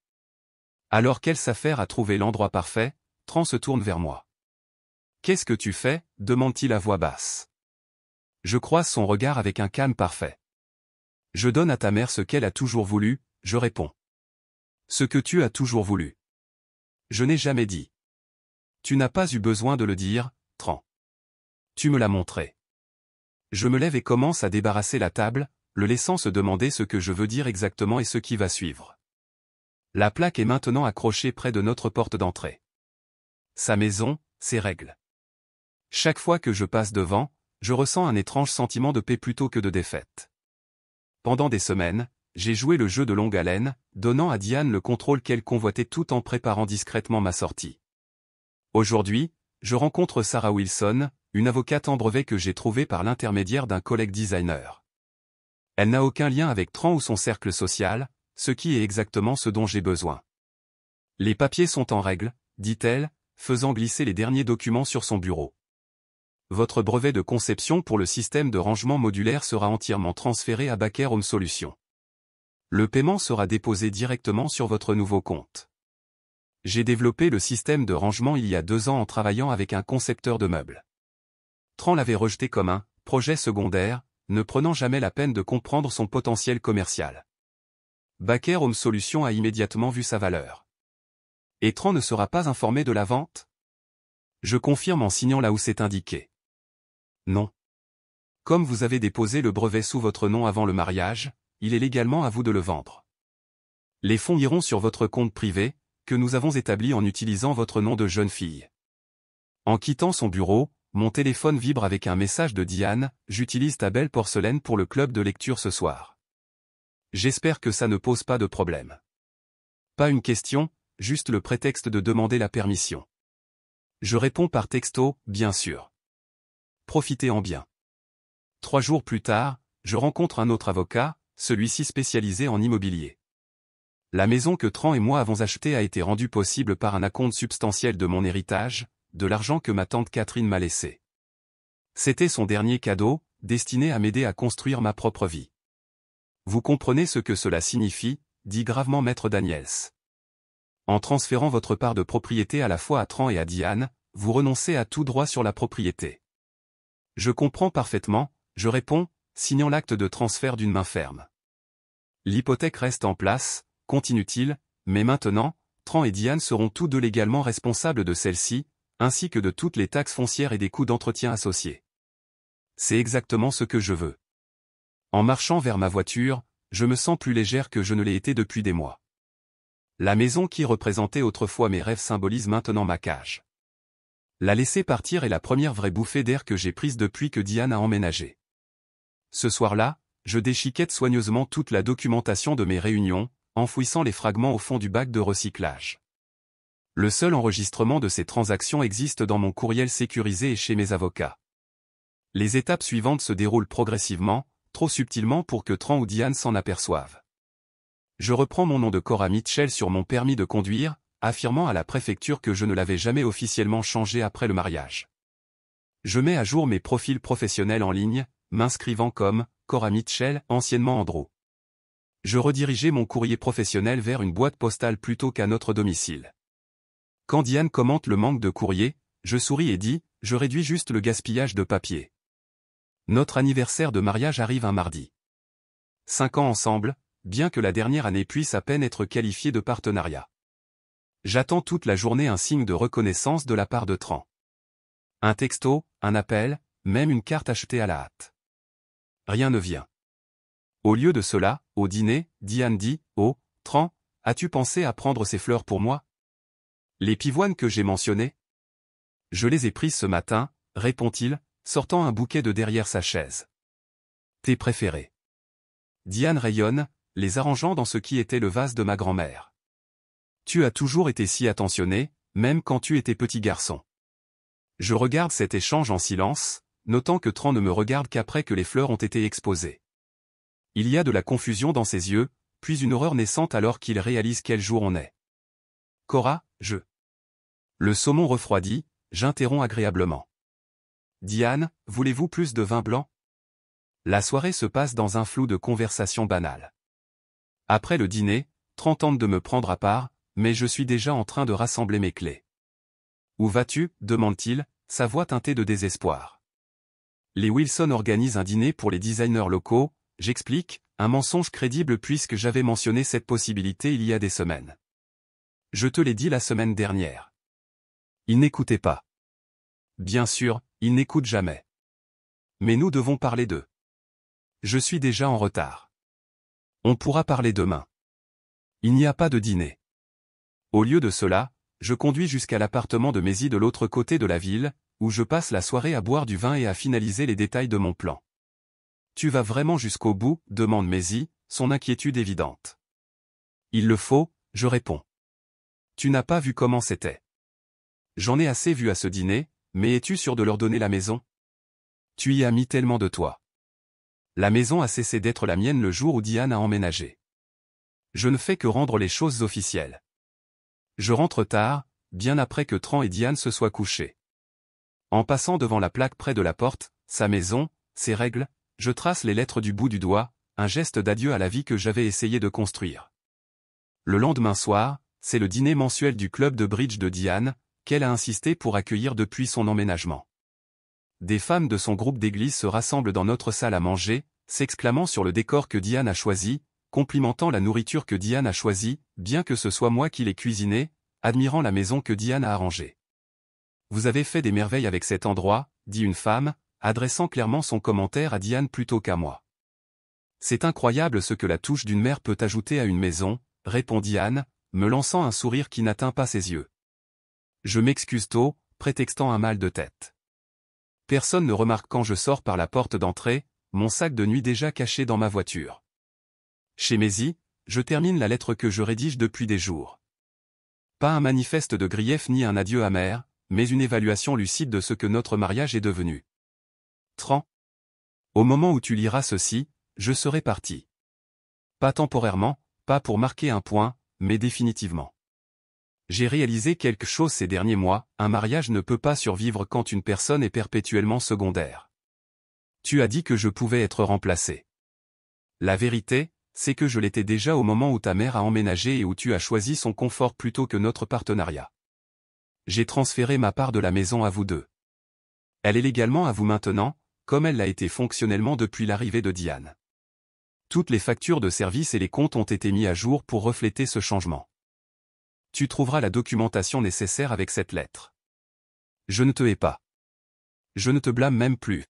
Alors qu'elle s'affaire à trouver l'endroit parfait, Tran se tourne vers moi. « Qu'est-ce que tu fais » demande-t-il à voix basse. Je croise son regard avec un calme parfait. « Je donne à ta mère ce qu'elle a toujours voulu », je réponds. « Ce que tu as toujours voulu. » Je n'ai jamais dit. Tu n'as pas eu besoin de le dire, Tran. Tu me l'as montré. Je me lève et commence à débarrasser la table, le laissant se demander ce que je veux dire exactement et ce qui va suivre. La plaque est maintenant accrochée près de notre porte d'entrée. Sa maison, ses règles. Chaque fois que je passe devant, je ressens un étrange sentiment de paix plutôt que de défaite. Pendant des semaines, j'ai joué le jeu de longue haleine, donnant à Diane le contrôle qu'elle convoitait tout en préparant discrètement ma sortie. Aujourd'hui, je rencontre Sarah Wilson, une avocate en brevet que j'ai trouvée par l'intermédiaire d'un collègue designer. Elle n'a aucun lien avec Tran ou son cercle social, ce qui est exactement ce dont j'ai besoin. Les papiers sont en règle, dit-elle, faisant glisser les derniers documents sur son bureau. Votre brevet de conception pour le système de rangement modulaire sera entièrement transféré à Baker Home Solutions. Le paiement sera déposé directement sur votre nouveau compte. J'ai développé le système de rangement il y a 2 ans en travaillant avec un concepteur de meubles. Tran l'avait rejeté comme un projet secondaire, ne prenant jamais la peine de comprendre son potentiel commercial. Baker Home Solutions a immédiatement vu sa valeur. Et Tran ne sera pas informé de la vente ? Je confirme en signant là où c'est indiqué. Non. Comme vous avez déposé le brevet sous votre nom avant le mariage, il est légalement à vous de le vendre. Les fonds iront sur votre compte privé, que nous avons établi en utilisant votre nom de jeune fille. En quittant son bureau, mon téléphone vibre avec un message de Diane, j'utilise ta belle porcelaine pour le club de lecture ce soir. J'espère que ça ne pose pas de problème. Pas une question, juste le prétexte de demander la permission. Je réponds par texto, bien sûr. Profitez-en bien. 3 jours plus tard, je rencontre un autre avocat, celui-ci spécialisé en immobilier. La maison que Tran et moi avons achetée a été rendue possible par un acompte substantiel de mon héritage, de l'argent que ma tante Catherine m'a laissé. C'était son dernier cadeau, destiné à m'aider à construire ma propre vie. Vous comprenez ce que cela signifie, dit gravement Maître Daniels. En transférant votre part de propriété à la fois à Tran et à Diane, vous renoncez à tout droit sur la propriété. Je comprends parfaitement, je réponds, signant l'acte de transfert d'une main ferme. L'hypothèque reste en place, continue-t-il, mais maintenant, Tran et Diane seront tous deux légalement responsables de celle-ci, ainsi que de toutes les taxes foncières et des coûts d'entretien associés. C'est exactement ce que je veux. En marchant vers ma voiture, je me sens plus légère que je ne l'ai été depuis des mois. La maison qui représentait autrefois mes rêves symbolise maintenant ma cage. La laisser partir est la première vraie bouffée d'air que j'ai prise depuis que Diane a emménagé. Ce soir-là, je déchiquette soigneusement toute la documentation de mes réunions, enfouissant les fragments au fond du bac de recyclage. Le seul enregistrement de ces transactions existe dans mon courriel sécurisé et chez mes avocats. Les étapes suivantes se déroulent progressivement, trop subtilement pour que Tran ou Diane s'en aperçoivent. Je reprends mon nom de Cora Mitchell sur mon permis de conduire, affirmant à la préfecture que je ne l'avais jamais officiellement changé après le mariage. Je mets à jour mes profils professionnels en ligne, m'inscrivant comme Cora Mitchell, anciennement Andrew. Je redirigeais mon courrier professionnel vers une boîte postale plutôt qu'à notre domicile. Quand Diane commente le manque de courrier, je souris et dis, je réduis juste le gaspillage de papier. Notre anniversaire de mariage arrive un mardi. 5 ans ensemble, bien que la dernière année puisse à peine être qualifiée de partenariat. J'attends toute la journée un signe de reconnaissance de la part de Tran. Un texto, un appel, même une carte achetée à la hâte. Rien ne vient. Au lieu de cela, au dîner, Diane dit, « Oh, Tran, as-tu pensé à prendre ces fleurs pour moi? Les pivoines que j'ai mentionnées? Je les ai prises ce matin, répond-il, sortant un bouquet de derrière sa chaise. Tes préférés. Diane rayonne, les arrangeant dans ce qui était le vase de ma grand-mère. Tu as toujours été si attentionné, même quand tu étais petit garçon. Je regarde cet échange en silence, notant que Tran ne me regarde qu'après que les fleurs ont été exposées. Il y a de la confusion dans ses yeux, puis une horreur naissante alors qu'il réalise quel jour on est. Cora, Le saumon refroidi, j'interromps agréablement. Diane, voulez-vous plus de vin blanc? La soirée se passe dans un flou de conversation banale. Après le dîner, Tran tente de me prendre à part, mais je suis déjà en train de rassembler mes clés. Où vas-tu? Demande-t-il, sa voix teintée de désespoir. Les Wilson organisent un dîner pour les designers locaux, j'explique, un mensonge crédible puisque j'avais mentionné cette possibilité il y a des semaines. Je te l'ai dit la semaine dernière. Il n'écoutait pas. Bien sûr, il n'écoute jamais. Mais nous devons parler d'eux. Je suis déjà en retard. On pourra parler demain. Il n'y a pas de dîner. Au lieu de cela, je conduis jusqu'à l'appartement de Maisie de l'autre côté de la ville, où je passe la soirée à boire du vin et à finaliser les détails de mon plan. Tu vas vraiment jusqu'au bout? Demande Maisie, son inquiétude évidente. Il le faut, je réponds. Tu n'as pas vu comment c'était. J'en ai assez vu à ce dîner, mais es-tu sûr de leur donner la maison? Tu y as mis tellement de toi. La maison a cessé d'être la mienne le jour où Diane a emménagé. Je ne fais que rendre les choses officielles. Je rentre tard, bien après que Tran et Diane se soient couchés. En passant devant la plaque près de la porte, sa maison, ses règles, je trace les lettres du bout du doigt, un geste d'adieu à la vie que j'avais essayé de construire. Le lendemain soir, c'est le dîner mensuel du club de bridge de Diane, qu'elle a insisté pour accueillir depuis son emménagement. Des femmes de son groupe d'église se rassemblent dans notre salle à manger, s'exclamant sur le décor que Diane a choisi, complimentant la nourriture que Diane a choisie, bien que ce soit moi qui l'ai cuisinée, admirant la maison que Diane a arrangée. Vous avez fait des merveilles avec cet endroit, dit une femme, adressant clairement son commentaire à Diane plutôt qu'à moi. C'est incroyable ce que la touche d'une mère peut ajouter à une maison, répond Diane, me lançant un sourire qui n'atteint pas ses yeux. Je m'excuse tôt, prétextant un mal de tête. Personne ne remarque quand je sors par la porte d'entrée, mon sac de nuit déjà caché dans ma voiture. Chez Maisie, je termine la lettre que je rédige depuis des jours. Pas un manifeste de grief ni un adieu amer, mais une évaluation lucide de ce que notre mariage est devenu. Tran. Au moment où tu liras ceci, je serai parti. Pas temporairement, pas pour marquer un point, mais définitivement. J'ai réalisé quelque chose ces derniers mois, un mariage ne peut pas survivre quand une personne est perpétuellement secondaire. Tu as dit que je pouvais être remplacé. La vérité, c'est que je l'étais déjà au moment où ta mère a emménagé et où tu as choisi son confort plutôt que notre partenariat. J'ai transféré ma part de la maison à vous deux. Elle est légalement à vous maintenant, comme elle l'a été fonctionnellement depuis l'arrivée de Diane. Toutes les factures de service et les comptes ont été mis à jour pour refléter ce changement. Tu trouveras la documentation nécessaire avec cette lettre. Je ne te hais pas. Je ne te blâme même plus.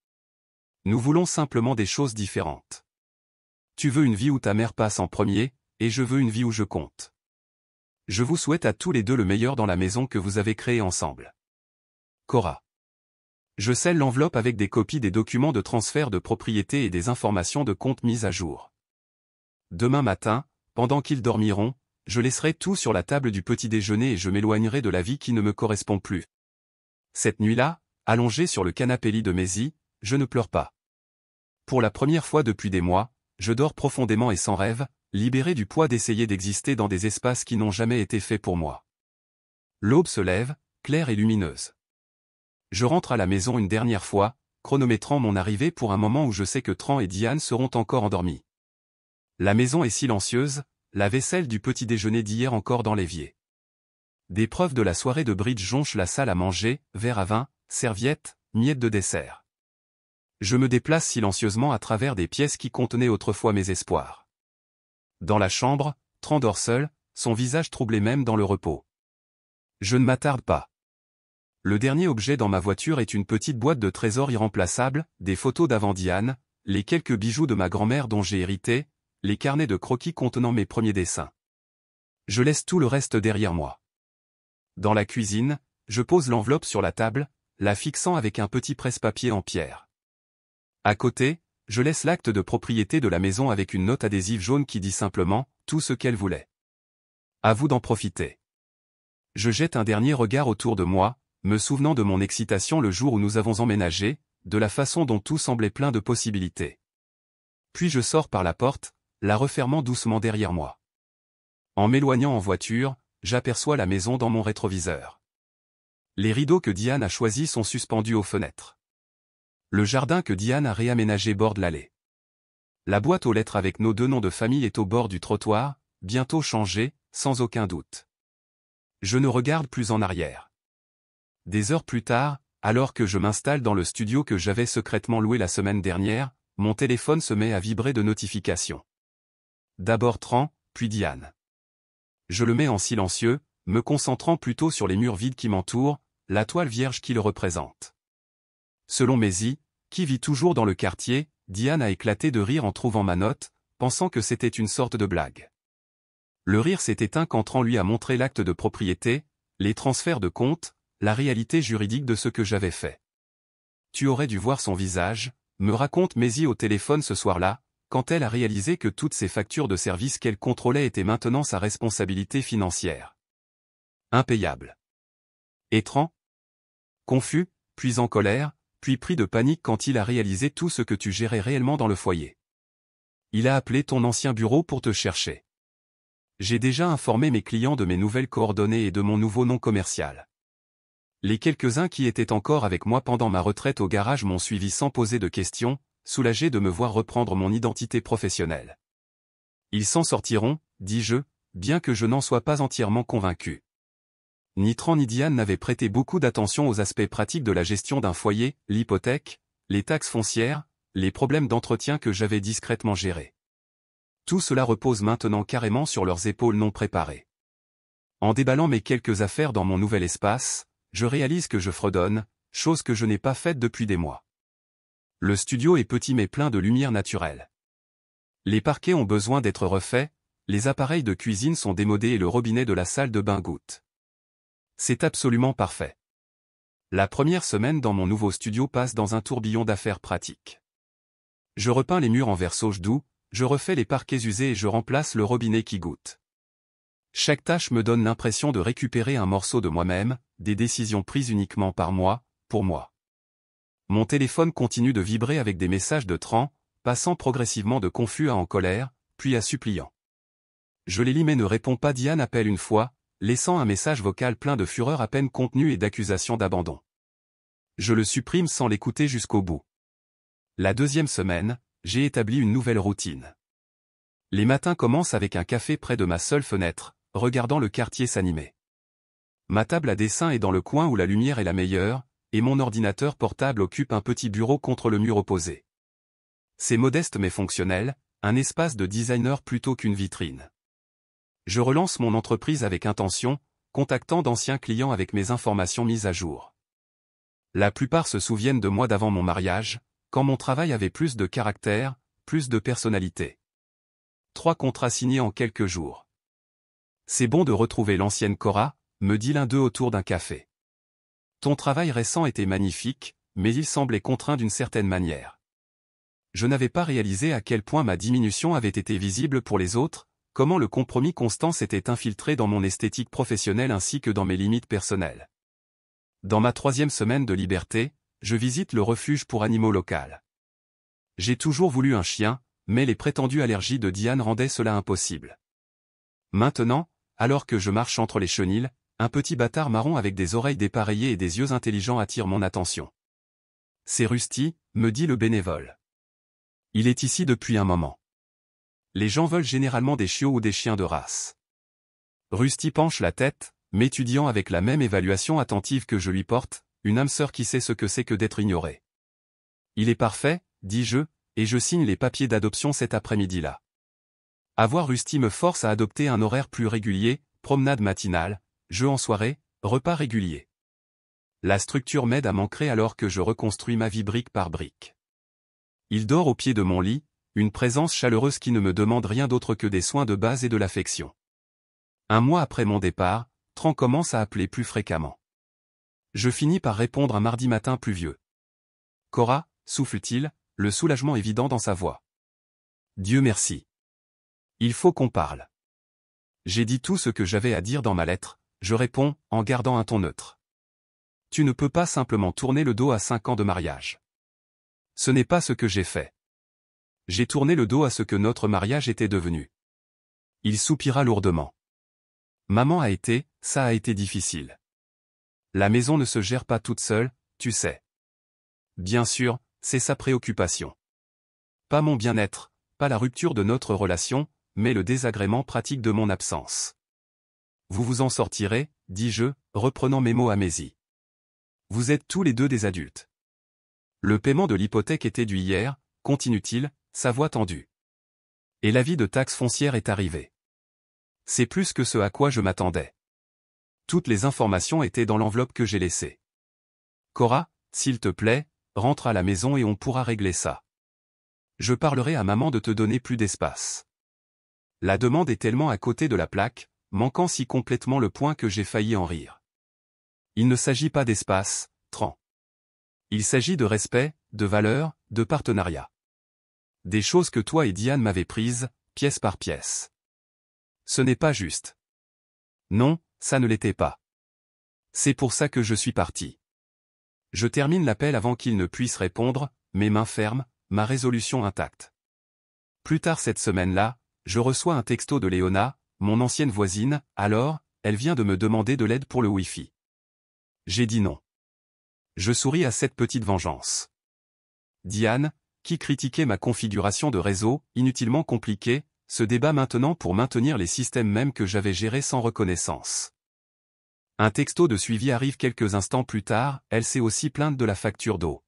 Nous voulons simplement des choses différentes. Tu veux une vie où ta mère passe en premier, et je veux une vie où je compte. Je vous souhaite à tous les deux le meilleur dans la maison que vous avez créée ensemble. Cora. Je scelle l'enveloppe avec des copies des documents de transfert de propriété et des informations de compte mises à jour. Demain matin, pendant qu'ils dormiront, je laisserai tout sur la table du petit déjeuner et je m'éloignerai de la vie qui ne me correspond plus. Cette nuit-là, allongé sur le canapé-lit de Maisie, je ne pleure pas. Pour la première fois depuis des mois, je dors profondément et sans rêve, libéré du poids d'essayer d'exister dans des espaces qui n'ont jamais été faits pour moi. L'aube se lève, claire et lumineuse. Je rentre à la maison une dernière fois, chronométrant mon arrivée pour un moment où je sais que Tran et Diane seront encore endormis. La maison est silencieuse, la vaisselle du petit déjeuner d'hier encore dans l'évier. Des preuves de la soirée de bridge jonchent la salle à manger, verre à vin, serviettes, miettes de dessert. Je me déplace silencieusement à travers des pièces qui contenaient autrefois mes espoirs. Dans la chambre, Tran dort seul, son visage troublé même dans le repos. Je ne m'attarde pas. Le dernier objet dans ma voiture est une petite boîte de trésors irremplaçable, des photos d'avant Diane, les quelques bijoux de ma grand-mère dont j'ai hérité, les carnets de croquis contenant mes premiers dessins. Je laisse tout le reste derrière moi. Dans la cuisine, je pose l'enveloppe sur la table, la fixant avec un petit presse-papier en pierre. À côté, je laisse l'acte de propriété de la maison avec une note adhésive jaune qui dit simplement « tout ce qu'elle voulait ». À vous d'en profiter. Je jette un dernier regard autour de moi, me souvenant de mon excitation le jour où nous avons emménagé, de la façon dont tout semblait plein de possibilités. Puis je sors par la porte, la refermant doucement derrière moi. En m'éloignant en voiture, j'aperçois la maison dans mon rétroviseur. Les rideaux que Diane a choisis sont suspendus aux fenêtres. Le jardin que Diane a réaménagé borde l'allée. La boîte aux lettres avec nos 2 noms de famille est au bord du trottoir, bientôt changée, sans aucun doute. Je ne regarde plus en arrière. Des heures plus tard, alors que je m'installe dans le studio que j'avais secrètement loué la semaine dernière, mon téléphone se met à vibrer de notifications. D'abord Tran, puis Diane. Je le mets en silencieux, me concentrant plutôt sur les murs vides qui m'entourent, la toile vierge qui le représente. Selon Maisie, qui vit toujours dans le quartier, Diane a éclaté de rire en trouvant ma note, pensant que c'était une sorte de blague. Le rire s'est éteint quand Tran lui a montré l'acte de propriété, les transferts de compte, la réalité juridique de ce que j'avais fait. Tu aurais dû voir son visage, me raconte Maisie au téléphone ce soir-là, quand elle a réalisé que toutes ces factures de services qu'elle contrôlait étaient maintenant sa responsabilité financière. Impayable. Et Tran ? Confus, puis en colère, puis pris de panique quand il a réalisé tout ce que tu gérais réellement dans le foyer. Il a appelé ton ancien bureau pour te chercher. J'ai déjà informé mes clients de mes nouvelles coordonnées et de mon nouveau nom commercial. Les quelques-uns qui étaient encore avec moi pendant ma retraite au garage m'ont suivi sans poser de questions, soulagés de me voir reprendre mon identité professionnelle. Ils s'en sortiront, dis-je, bien que je n'en sois pas entièrement convaincu. Ni Tran ni Diane n'avaient prêté beaucoup d'attention aux aspects pratiques de la gestion d'un foyer, l'hypothèque, les taxes foncières, les problèmes d'entretien que j'avais discrètement gérés. Tout cela repose maintenant carrément sur leurs épaules non préparées. En déballant mes quelques affaires dans mon nouvel espace, je réalise que je fredonne, chose que je n'ai pas faite depuis des mois. Le studio est petit mais plein de lumière naturelle. Les parquets ont besoin d'être refaits, les appareils de cuisine sont démodés et le robinet de la salle de bain goutte. C'est absolument parfait. La première semaine dans mon nouveau studio passe dans un tourbillon d'affaires pratiques. Je repeins les murs en vert sauge doux, je refais les parquets usés et je remplace le robinet qui goutte. Chaque tâche me donne l'impression de récupérer un morceau de moi-même, des décisions prises uniquement par moi, pour moi. Mon téléphone continue de vibrer avec des messages de Tran, passant progressivement de confus à en colère, puis à suppliant. Je les lis mais ne réponds pas. Diane appelle une fois, laissant un message vocal plein de fureur à peine contenu et d'accusations d'abandon. Je le supprime sans l'écouter jusqu'au bout. La deuxième semaine, j'ai établi une nouvelle routine. Les matins commencent avec un café près de ma seule fenêtre, regardant le quartier s'animer. Ma table à dessin est dans le coin où la lumière est la meilleure, et mon ordinateur portable occupe un petit bureau contre le mur opposé. C'est modeste mais fonctionnel, un espace de designer plutôt qu'une vitrine. Je relance mon entreprise avec intention, contactant d'anciens clients avec mes informations mises à jour. La plupart se souviennent de moi d'avant mon mariage, quand mon travail avait plus de caractère, plus de personnalité. 3 contrats signés en quelques jours. C'est bon de retrouver l'ancienne Cora, me dit l'un d'eux autour d'un café. Ton travail récent était magnifique, mais il semblait contraint d'une certaine manière. Je n'avais pas réalisé à quel point ma diminution avait été visible pour les autres, comment le compromis constant s'était infiltré dans mon esthétique professionnelle ainsi que dans mes limites personnelles. Dans ma 3e semaine de liberté, je visite le refuge pour animaux local. J'ai toujours voulu un chien, mais les prétendues allergies de Diane rendaient cela impossible. Maintenant, alors que je marche entre les chenils, un petit bâtard marron avec des oreilles dépareillées et des yeux intelligents attire mon attention. C'est Rusty, me dit le bénévole. Il est ici depuis un moment. Les gens veulent généralement des chiots ou des chiens de race. Rusty penche la tête, m'étudiant avec la même évaluation attentive que je lui porte, une âme sœur qui sait ce que c'est que d'être ignorée. Il est parfait, dis-je, et je signe les papiers d'adoption cet après-midi-là. Avoir Rusty me force à adopter un horaire plus régulier, promenade matinale, jeux en soirée, repas réguliers. La structure m'aide à m'ancrer alors que je reconstruis ma vie brique par brique. Il dort au pied de mon lit, une présence chaleureuse qui ne me demande rien d'autre que des soins de base et de l'affection. Un mois après mon départ, Tran commence à appeler plus fréquemment. Je finis par répondre un mardi matin pluvieux. Cora, souffle-t-il, le soulagement évident dans sa voix. Dieu merci. Il faut qu'on parle. J'ai dit tout ce que j'avais à dire dans ma lettre, je réponds, en gardant un ton neutre. Tu ne peux pas simplement tourner le dos à 5 ans de mariage. Ce n'est pas ce que j'ai fait. J'ai tourné le dos à ce que notre mariage était devenu. Il soupira lourdement. Maman ça a été difficile. La maison ne se gère pas toute seule, tu sais. Bien sûr, c'est sa préoccupation. Pas mon bien-être, pas la rupture de notre relation, mais le désagrément pratique de mon absence. Vous vous en sortirez, dis-je, reprenant mes mots à Maisie. Vous êtes tous les deux des adultes. Le paiement de l'hypothèque était dû hier, continue-t-il, sa voix tendue. Et l'avis de taxe foncière est arrivé. C'est plus que ce à quoi je m'attendais. Toutes les informations étaient dans l'enveloppe que j'ai laissée. Cora, s'il te plaît, rentre à la maison et on pourra régler ça. Je parlerai à maman de te donner plus d'espace. La demande est tellement à côté de la plaque, manquant si complètement le point que j'ai failli en rire. Il ne s'agit pas d'espace, Tran. Il s'agit de respect, de valeur, de partenariat. Des choses que toi et Diane m'avez prises, pièce par pièce. Ce n'est pas juste. Non, ça ne l'était pas. C'est pour ça que je suis parti. Je termine l'appel avant qu'il ne puisse répondre, mes mains fermes, ma résolution intacte. Plus tard cette semaine-là, je reçois un texto de Léona, mon ancienne voisine, alors, elle vient de me demander de l'aide pour le Wi-Fi. J'ai dit non. Je souris à cette petite vengeance. Diane, qui critiquait ma configuration de réseau, inutilement compliquée, se débat maintenant pour maintenir les systèmes mêmes que j'avais gérés sans reconnaissance. Un texto de suivi arrive quelques instants plus tard, elle s'est aussi plainte de la facture d'eau.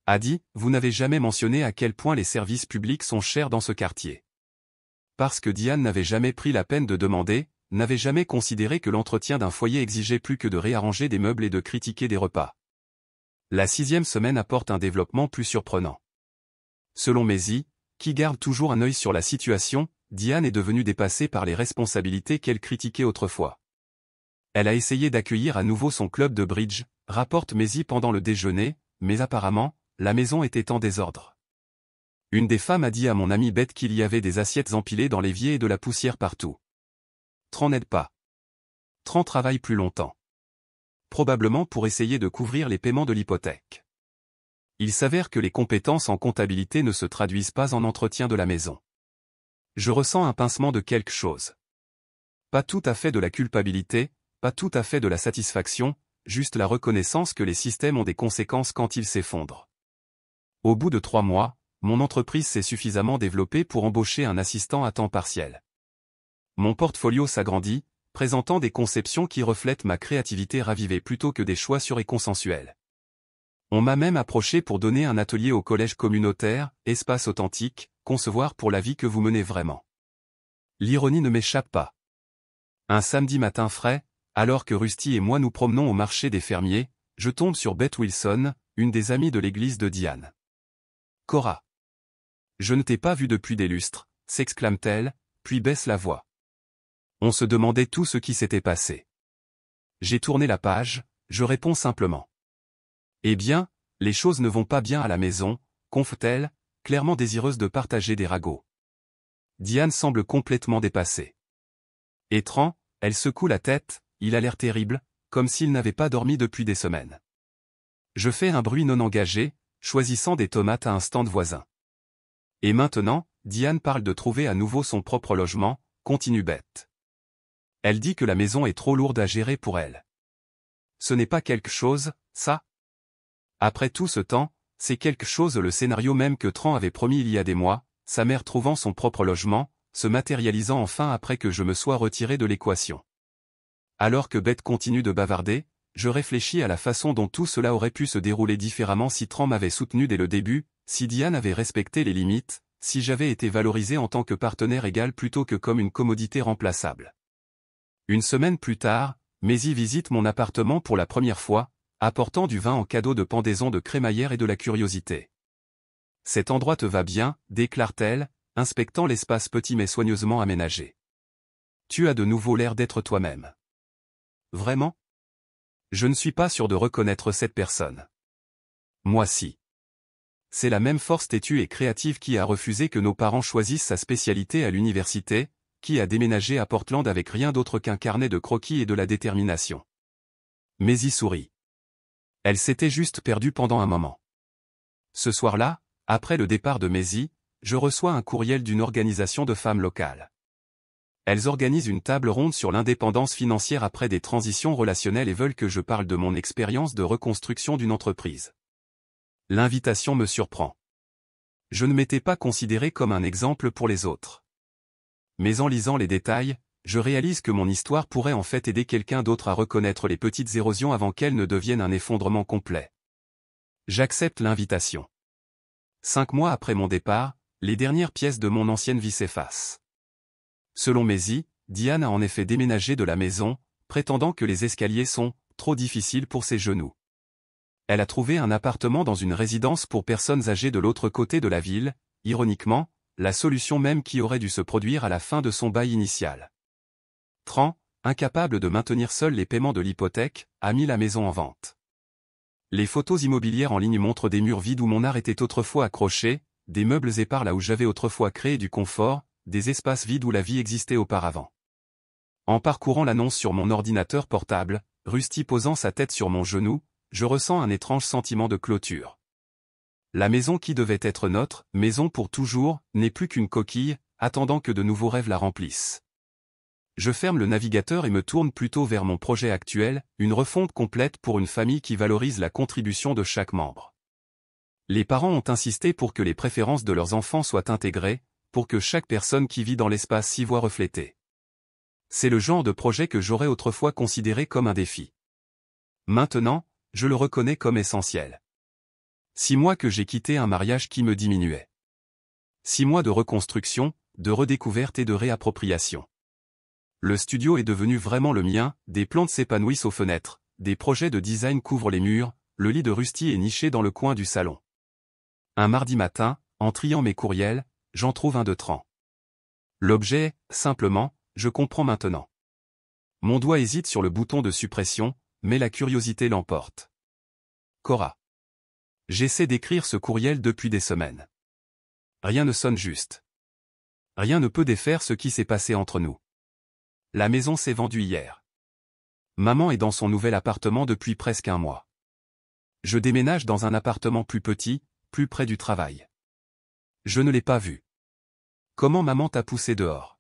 A dit, vous n'avez jamais mentionné à quel point les services publics sont chers dans ce quartier. Parce que Diane n'avait jamais pris la peine de demander, n'avait jamais considéré que l'entretien d'un foyer exigeait plus que de réarranger des meubles et de critiquer des repas. La 6e semaine apporte un développement plus surprenant. Selon Maisie, qui garde toujours un œil sur la situation, Diane est devenue dépassée par les responsabilités qu'elle critiquait autrefois. Elle a essayé d'accueillir à nouveau son club de bridge, rapporte Maisie pendant le déjeuner, mais apparemment, la maison était en désordre. Une des femmes a dit à mon amie Bette qu'il y avait des assiettes empilées dans l'évier et de la poussière partout. Tran n'aide pas. Tran travaille plus longtemps. Probablement pour essayer de couvrir les paiements de l'hypothèque. Il s'avère que les compétences en comptabilité ne se traduisent pas en entretien de la maison. Je ressens un pincement de quelque chose. Pas tout à fait de la culpabilité, pas tout à fait de la satisfaction, juste la reconnaissance que les systèmes ont des conséquences quand ils s'effondrent. Au bout de 3 mois, mon entreprise s'est suffisamment développée pour embaucher un assistant à temps partiel. Mon portfolio s'agrandit, présentant des conceptions qui reflètent ma créativité ravivée plutôt que des choix sûrs et consensuels. On m'a même approché pour donner un atelier au collège communautaire, espace authentique, concevoir pour la vie que vous menez vraiment. L'ironie ne m'échappe pas. Un samedi matin frais, alors que Rusty et moi nous promenons au marché des fermiers, je tombe sur Bette Wilson, une des amies de l'église de Diane. Cora. Je ne t'ai pas vu depuis des lustres, s'exclame-t-elle, puis baisse la voix. On se demandait tout ce qui s'était passé. J'ai tourné la page, je réponds simplement. Eh bien, les choses ne vont pas bien à la maison, confe-t-elle, clairement désireuse de partager des ragots. Diane semble complètement dépassée. Et Tran, elle secoue la tête, il a l'air terrible, comme s'il n'avait pas dormi depuis des semaines. Je fais un bruit non engagé, choisissant des tomates à un stand voisin. Et maintenant, Diane parle de trouver à nouveau son propre logement, continue Beth. Elle dit que la maison est trop lourde à gérer pour elle. Ce n'est pas quelque chose, ça? Après tout ce temps, c'est quelque chose le scénario même que Tran avait promis il y a des mois, sa mère trouvant son propre logement, se matérialisant enfin après que je me sois retiré de l'équation. Alors que Beth continue de bavarder, je réfléchis à la façon dont tout cela aurait pu se dérouler différemment si Tran m'avait soutenu dès le début, si Diane avait respecté les limites, si j'avais été valorisé en tant que partenaire égal plutôt que comme une commodité remplaçable. Une semaine plus tard, Maisie visite mon appartement pour la première fois, apportant du vin en cadeau de pendaison de crémaillère et de la curiosité. « Cet endroit te va bien », déclare-t-elle, inspectant l'espace petit mais soigneusement aménagé. « Tu as de nouveau l'air d'être toi-même. » Vraiment? Je ne suis pas sûr de reconnaître cette personne. Moi si. C'est la même force têtue et créative qui a refusé que nos parents choisissent sa spécialité à l'université, qui a déménagé à Portland avec rien d'autre qu'un carnet de croquis et de la détermination. Maisie sourit. Elle s'était juste perdue pendant un moment. Ce soir-là, après le départ de Maisie, je reçois un courriel d'une organisation de femmes locales. Elles organisent une table ronde sur l'indépendance financière après des transitions relationnelles et veulent que je parle de mon expérience de reconstruction d'une entreprise. L'invitation me surprend. Je ne m'étais pas considéré comme un exemple pour les autres. Mais en lisant les détails, je réalise que mon histoire pourrait en fait aider quelqu'un d'autre à reconnaître les petites érosions avant qu'elles ne deviennent un effondrement complet. J'accepte l'invitation. 5 mois après mon départ, les dernières pièces de mon ancienne vie s'effacent. Selon Maisie, Diane a en effet déménagé de la maison, prétendant que les escaliers sont trop difficiles pour ses genoux. Elle a trouvé un appartement dans une résidence pour personnes âgées de l'autre côté de la ville, ironiquement, la solution même qui aurait dû se produire à la fin de son bail initial. Tran, incapable de maintenir seul les paiements de l'hypothèque, a mis la maison en vente. Les photos immobilières en ligne montrent des murs vides où mon art était autrefois accroché, des meubles épars là où j'avais autrefois créé du confort, des espaces vides où la vie existait auparavant. En parcourant l'annonce sur mon ordinateur portable, Rusty posant sa tête sur mon genou, je ressens un étrange sentiment de clôture. La maison qui devait être notre maison pour toujours n'est plus qu'une coquille, attendant que de nouveaux rêves la remplissent. Je ferme le navigateur et me tourne plutôt vers mon projet actuel, une refonte complète pour une famille qui valorise la contribution de chaque membre. Les parents ont insisté pour que les préférences de leurs enfants soient intégrées, pour que chaque personne qui vit dans l'espace s'y voit reflétée. C'est le genre de projet que j'aurais autrefois considéré comme un défi. Maintenant, je le reconnais comme essentiel. 6 mois que j'ai quitté un mariage qui me diminuait. 6 mois de reconstruction, de redécouverte et de réappropriation. Le studio est devenu vraiment le mien, des plantes s'épanouissent aux fenêtres, des projets de design couvrent les murs, le lit de Rusty est niché dans le coin du salon. Un mardi matin, en triant mes courriels, j'en trouve un de Tran. L'objet, simplement, je comprends maintenant. Mon doigt hésite sur le bouton de suppression, mais la curiosité l'emporte. Cora. J'essaie d'écrire ce courriel depuis des semaines. Rien ne sonne juste. Rien ne peut défaire ce qui s'est passé entre nous. La maison s'est vendue hier. Maman est dans son nouvel appartement depuis presque un mois. Je déménage dans un appartement plus petit, plus près du travail. Je ne l'ai pas vu. Comment maman t'a poussé dehors?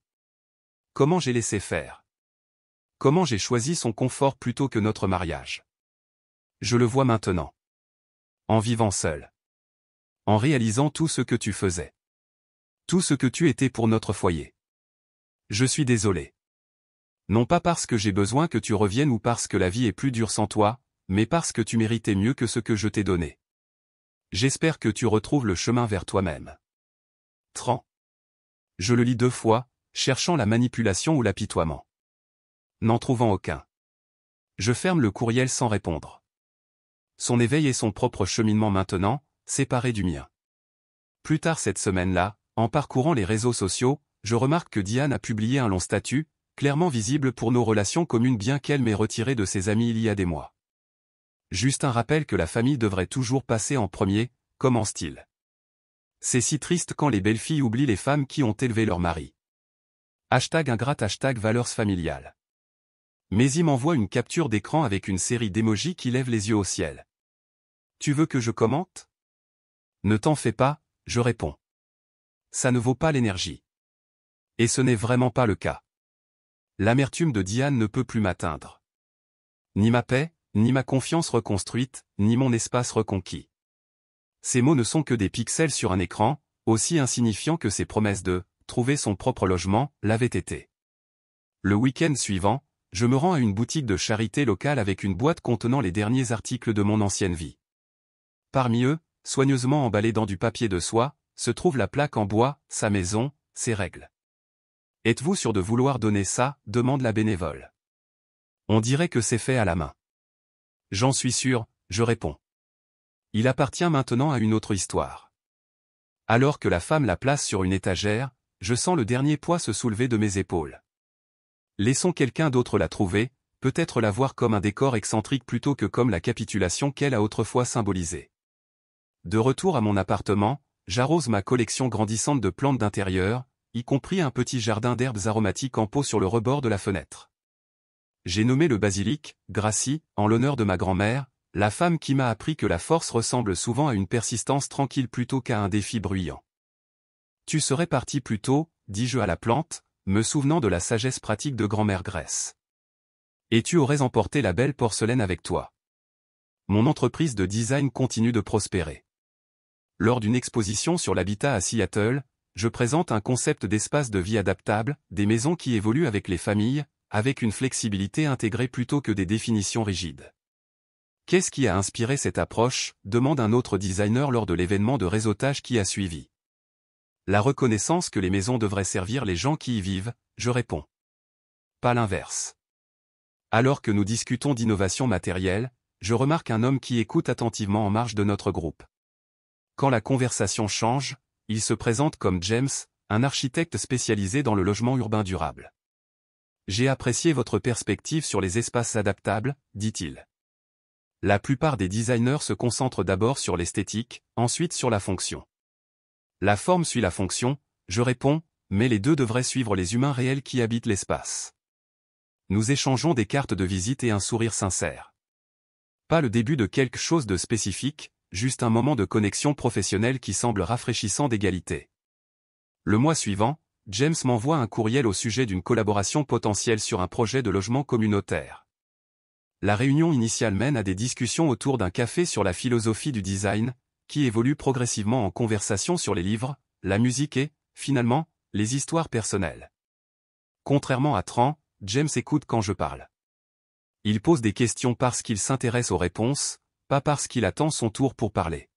Comment j'ai laissé faire? Comment j'ai choisi son confort plutôt que notre mariage? Je le vois maintenant. En vivant seul. En réalisant tout ce que tu faisais. Tout ce que tu étais pour notre foyer. Je suis désolé. Non pas parce que j'ai besoin que tu reviennes ou parce que la vie est plus dure sans toi, mais parce que tu méritais mieux que ce que je t'ai donné. J'espère que tu retrouves le chemin vers toi-même. Tran. Je le lis 2 fois, cherchant la manipulation ou l'apitoiement. N'en trouvant aucun. Je ferme le courriel sans répondre. Son éveil est son propre cheminement maintenant, séparé du mien. Plus tard cette semaine-là, en parcourant les réseaux sociaux, je remarque que Diane a publié un long statut, clairement visible pour nos relations communes bien qu'elle m'ait retiré de ses amis il y a des mois. Juste un rappel que la famille devrait toujours passer en premier, comme en style. C'est si triste quand les belles filles oublient les femmes qui ont élevé leur mari. #ingrate #valeurs familiales. Maisie m'envoie une capture d'écran avec une série d'émojis qui lèvent les yeux au ciel. Tu veux que je commente? Ne t'en fais pas, je réponds. ça ne vaut pas l'énergie. Et ce n'est vraiment pas le cas. L'amertume de Diane ne peut plus m'atteindre. Ni ma paix, ni ma confiance reconstruite, ni mon espace reconquis. Ces mots ne sont que des pixels sur un écran, aussi insignifiants que ses promesses de « trouver son propre logement » l'avaient été. Le week-end suivant, je me rends à une boutique de charité locale avec une boîte contenant les derniers articles de mon ancienne vie. Parmi eux, soigneusement emballés dans du papier de soie, se trouve la plaque en bois, sa maison, ses règles. « Êtes-vous sûr de vouloir donner ça ?» demande la bénévole. On dirait que c'est fait à la main. J'en suis sûr, je réponds. Il appartient maintenant à une autre histoire. Alors que la femme la place sur une étagère, je sens le dernier poids se soulever de mes épaules. Laissons quelqu'un d'autre la trouver, peut-être la voir comme un décor excentrique plutôt que comme la capitulation qu'elle a autrefois symbolisée. De retour à mon appartement, j'arrose ma collection grandissante de plantes d'intérieur, y compris un petit jardin d'herbes aromatiques en pot sur le rebord de la fenêtre. J'ai nommé le basilic, Gracie, en l'honneur de ma grand-mère, la femme qui m'a appris que la force ressemble souvent à une persistance tranquille plutôt qu'à un défi bruyant. Tu serais parti plus tôt, dis-je à la plante, me souvenant de la sagesse pratique de grand-mère Grèce. Et tu aurais emporté la belle porcelaine avec toi. Mon entreprise de design continue de prospérer. Lors d'une exposition sur l'habitat à Seattle, je présente un concept d'espace de vie adaptable, des maisons qui évoluent avec les familles, avec une flexibilité intégrée plutôt que des définitions rigides. Qu'est-ce qui a inspiré cette approche ? Demande un autre designer lors de l'événement de réseautage qui a suivi. La reconnaissance que les maisons devraient servir les gens qui y vivent, je réponds. Pas l'inverse. Alors que nous discutons d'innovation matérielle, je remarque un homme qui écoute attentivement en marge de notre groupe. Quand la conversation change, il se présente comme James, un architecte spécialisé dans le logement urbain durable. J'ai apprécié votre perspective sur les espaces adaptables, dit-il. La plupart des designers se concentrent d'abord sur l'esthétique, ensuite sur la fonction. La forme suit la fonction, je réponds, mais les deux devraient suivre les humains réels qui habitent l'espace. Nous échangeons des cartes de visite et un sourire sincère. Pas le début de quelque chose de spécifique, juste un moment de connexion professionnelle qui semble rafraîchissant d'égalité. Le mois suivant, James m'envoie un courriel au sujet d'une collaboration potentielle sur un projet de logement communautaire. La réunion initiale mène à des discussions autour d'un café sur la philosophie du design, qui évolue progressivement en conversation sur les livres, la musique et, finalement, les histoires personnelles. Contrairement à Tran, James écoute quand je parle. Il pose des questions parce qu'il s'intéresse aux réponses, pas parce qu'il attend son tour pour parler.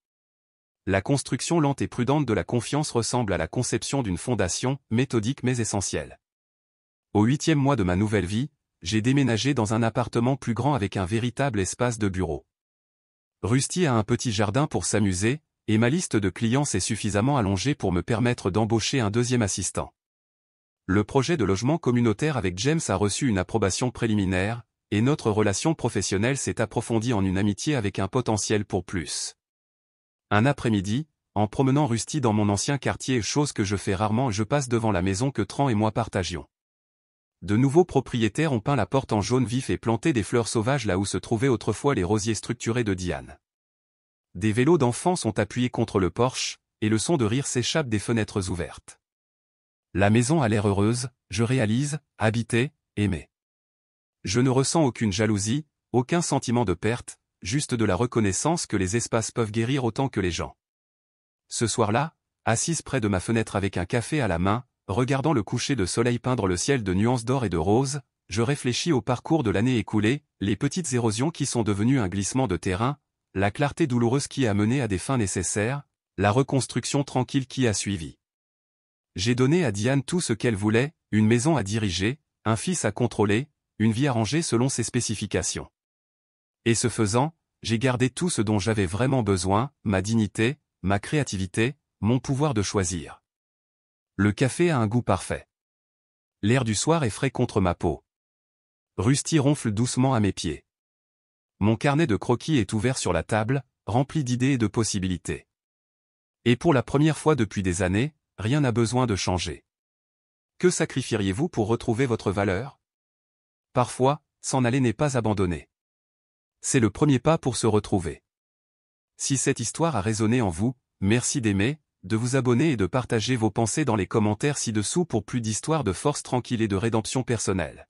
La construction lente et prudente de la confiance ressemble à la conception d'une fondation, méthodique mais essentielle. Au 8e mois de ma nouvelle vie, j'ai déménagé dans un appartement plus grand avec un véritable espace de bureau. Rusty a un petit jardin pour s'amuser, et ma liste de clients s'est suffisamment allongée pour me permettre d'embaucher un deuxième assistant. Le projet de logement communautaire avec James a reçu une approbation préliminaire, et notre relation professionnelle s'est approfondie en une amitié avec un potentiel pour plus. Un après-midi, en promenant Rusty dans mon ancien quartier, chose que je fais rarement, je passe devant la maison que Tran et moi partagions. De nouveaux propriétaires ont peint la porte en jaune vif et planté des fleurs sauvages là où se trouvaient autrefois les rosiers structurés de Diane. Des vélos d'enfants sont appuyés contre le porche, et le son de rire s'échappe des fenêtres ouvertes. La maison a l'air heureuse, je réalise, habitée, aimée. Je ne ressens aucune jalousie, aucun sentiment de perte, juste de la reconnaissance que les espaces peuvent guérir autant que les gens. Ce soir-là, assise près de ma fenêtre avec un café à la main, regardant le coucher de soleil peindre le ciel de nuances d'or et de rose, je réfléchis au parcours de l'année écoulée, les petites érosions qui sont devenues un glissement de terrain, la clarté douloureuse qui a mené à des fins nécessaires, la reconstruction tranquille qui a suivi. J'ai donné à Diane tout ce qu'elle voulait, une maison à diriger, un fils à contrôler, une vie arrangée selon ses spécifications. Et ce faisant, j'ai gardé tout ce dont j'avais vraiment besoin, ma dignité, ma créativité, mon pouvoir de choisir. Le café a un goût parfait. L'air du soir est frais contre ma peau. Rusty ronfle doucement à mes pieds. Mon carnet de croquis est ouvert sur la table, rempli d'idées et de possibilités. Et pour la première fois depuis des années, rien n'a besoin de changer. Que sacrifieriez-vous pour retrouver votre valeur ? Parfois, s'en aller n'est pas abandonner. C'est le premier pas pour se retrouver. Si cette histoire a résonné en vous, merci d'aimer, de vous abonner et de partager vos pensées dans les commentaires ci-dessous pour plus d'histoires de force tranquille et de rédemption personnelle.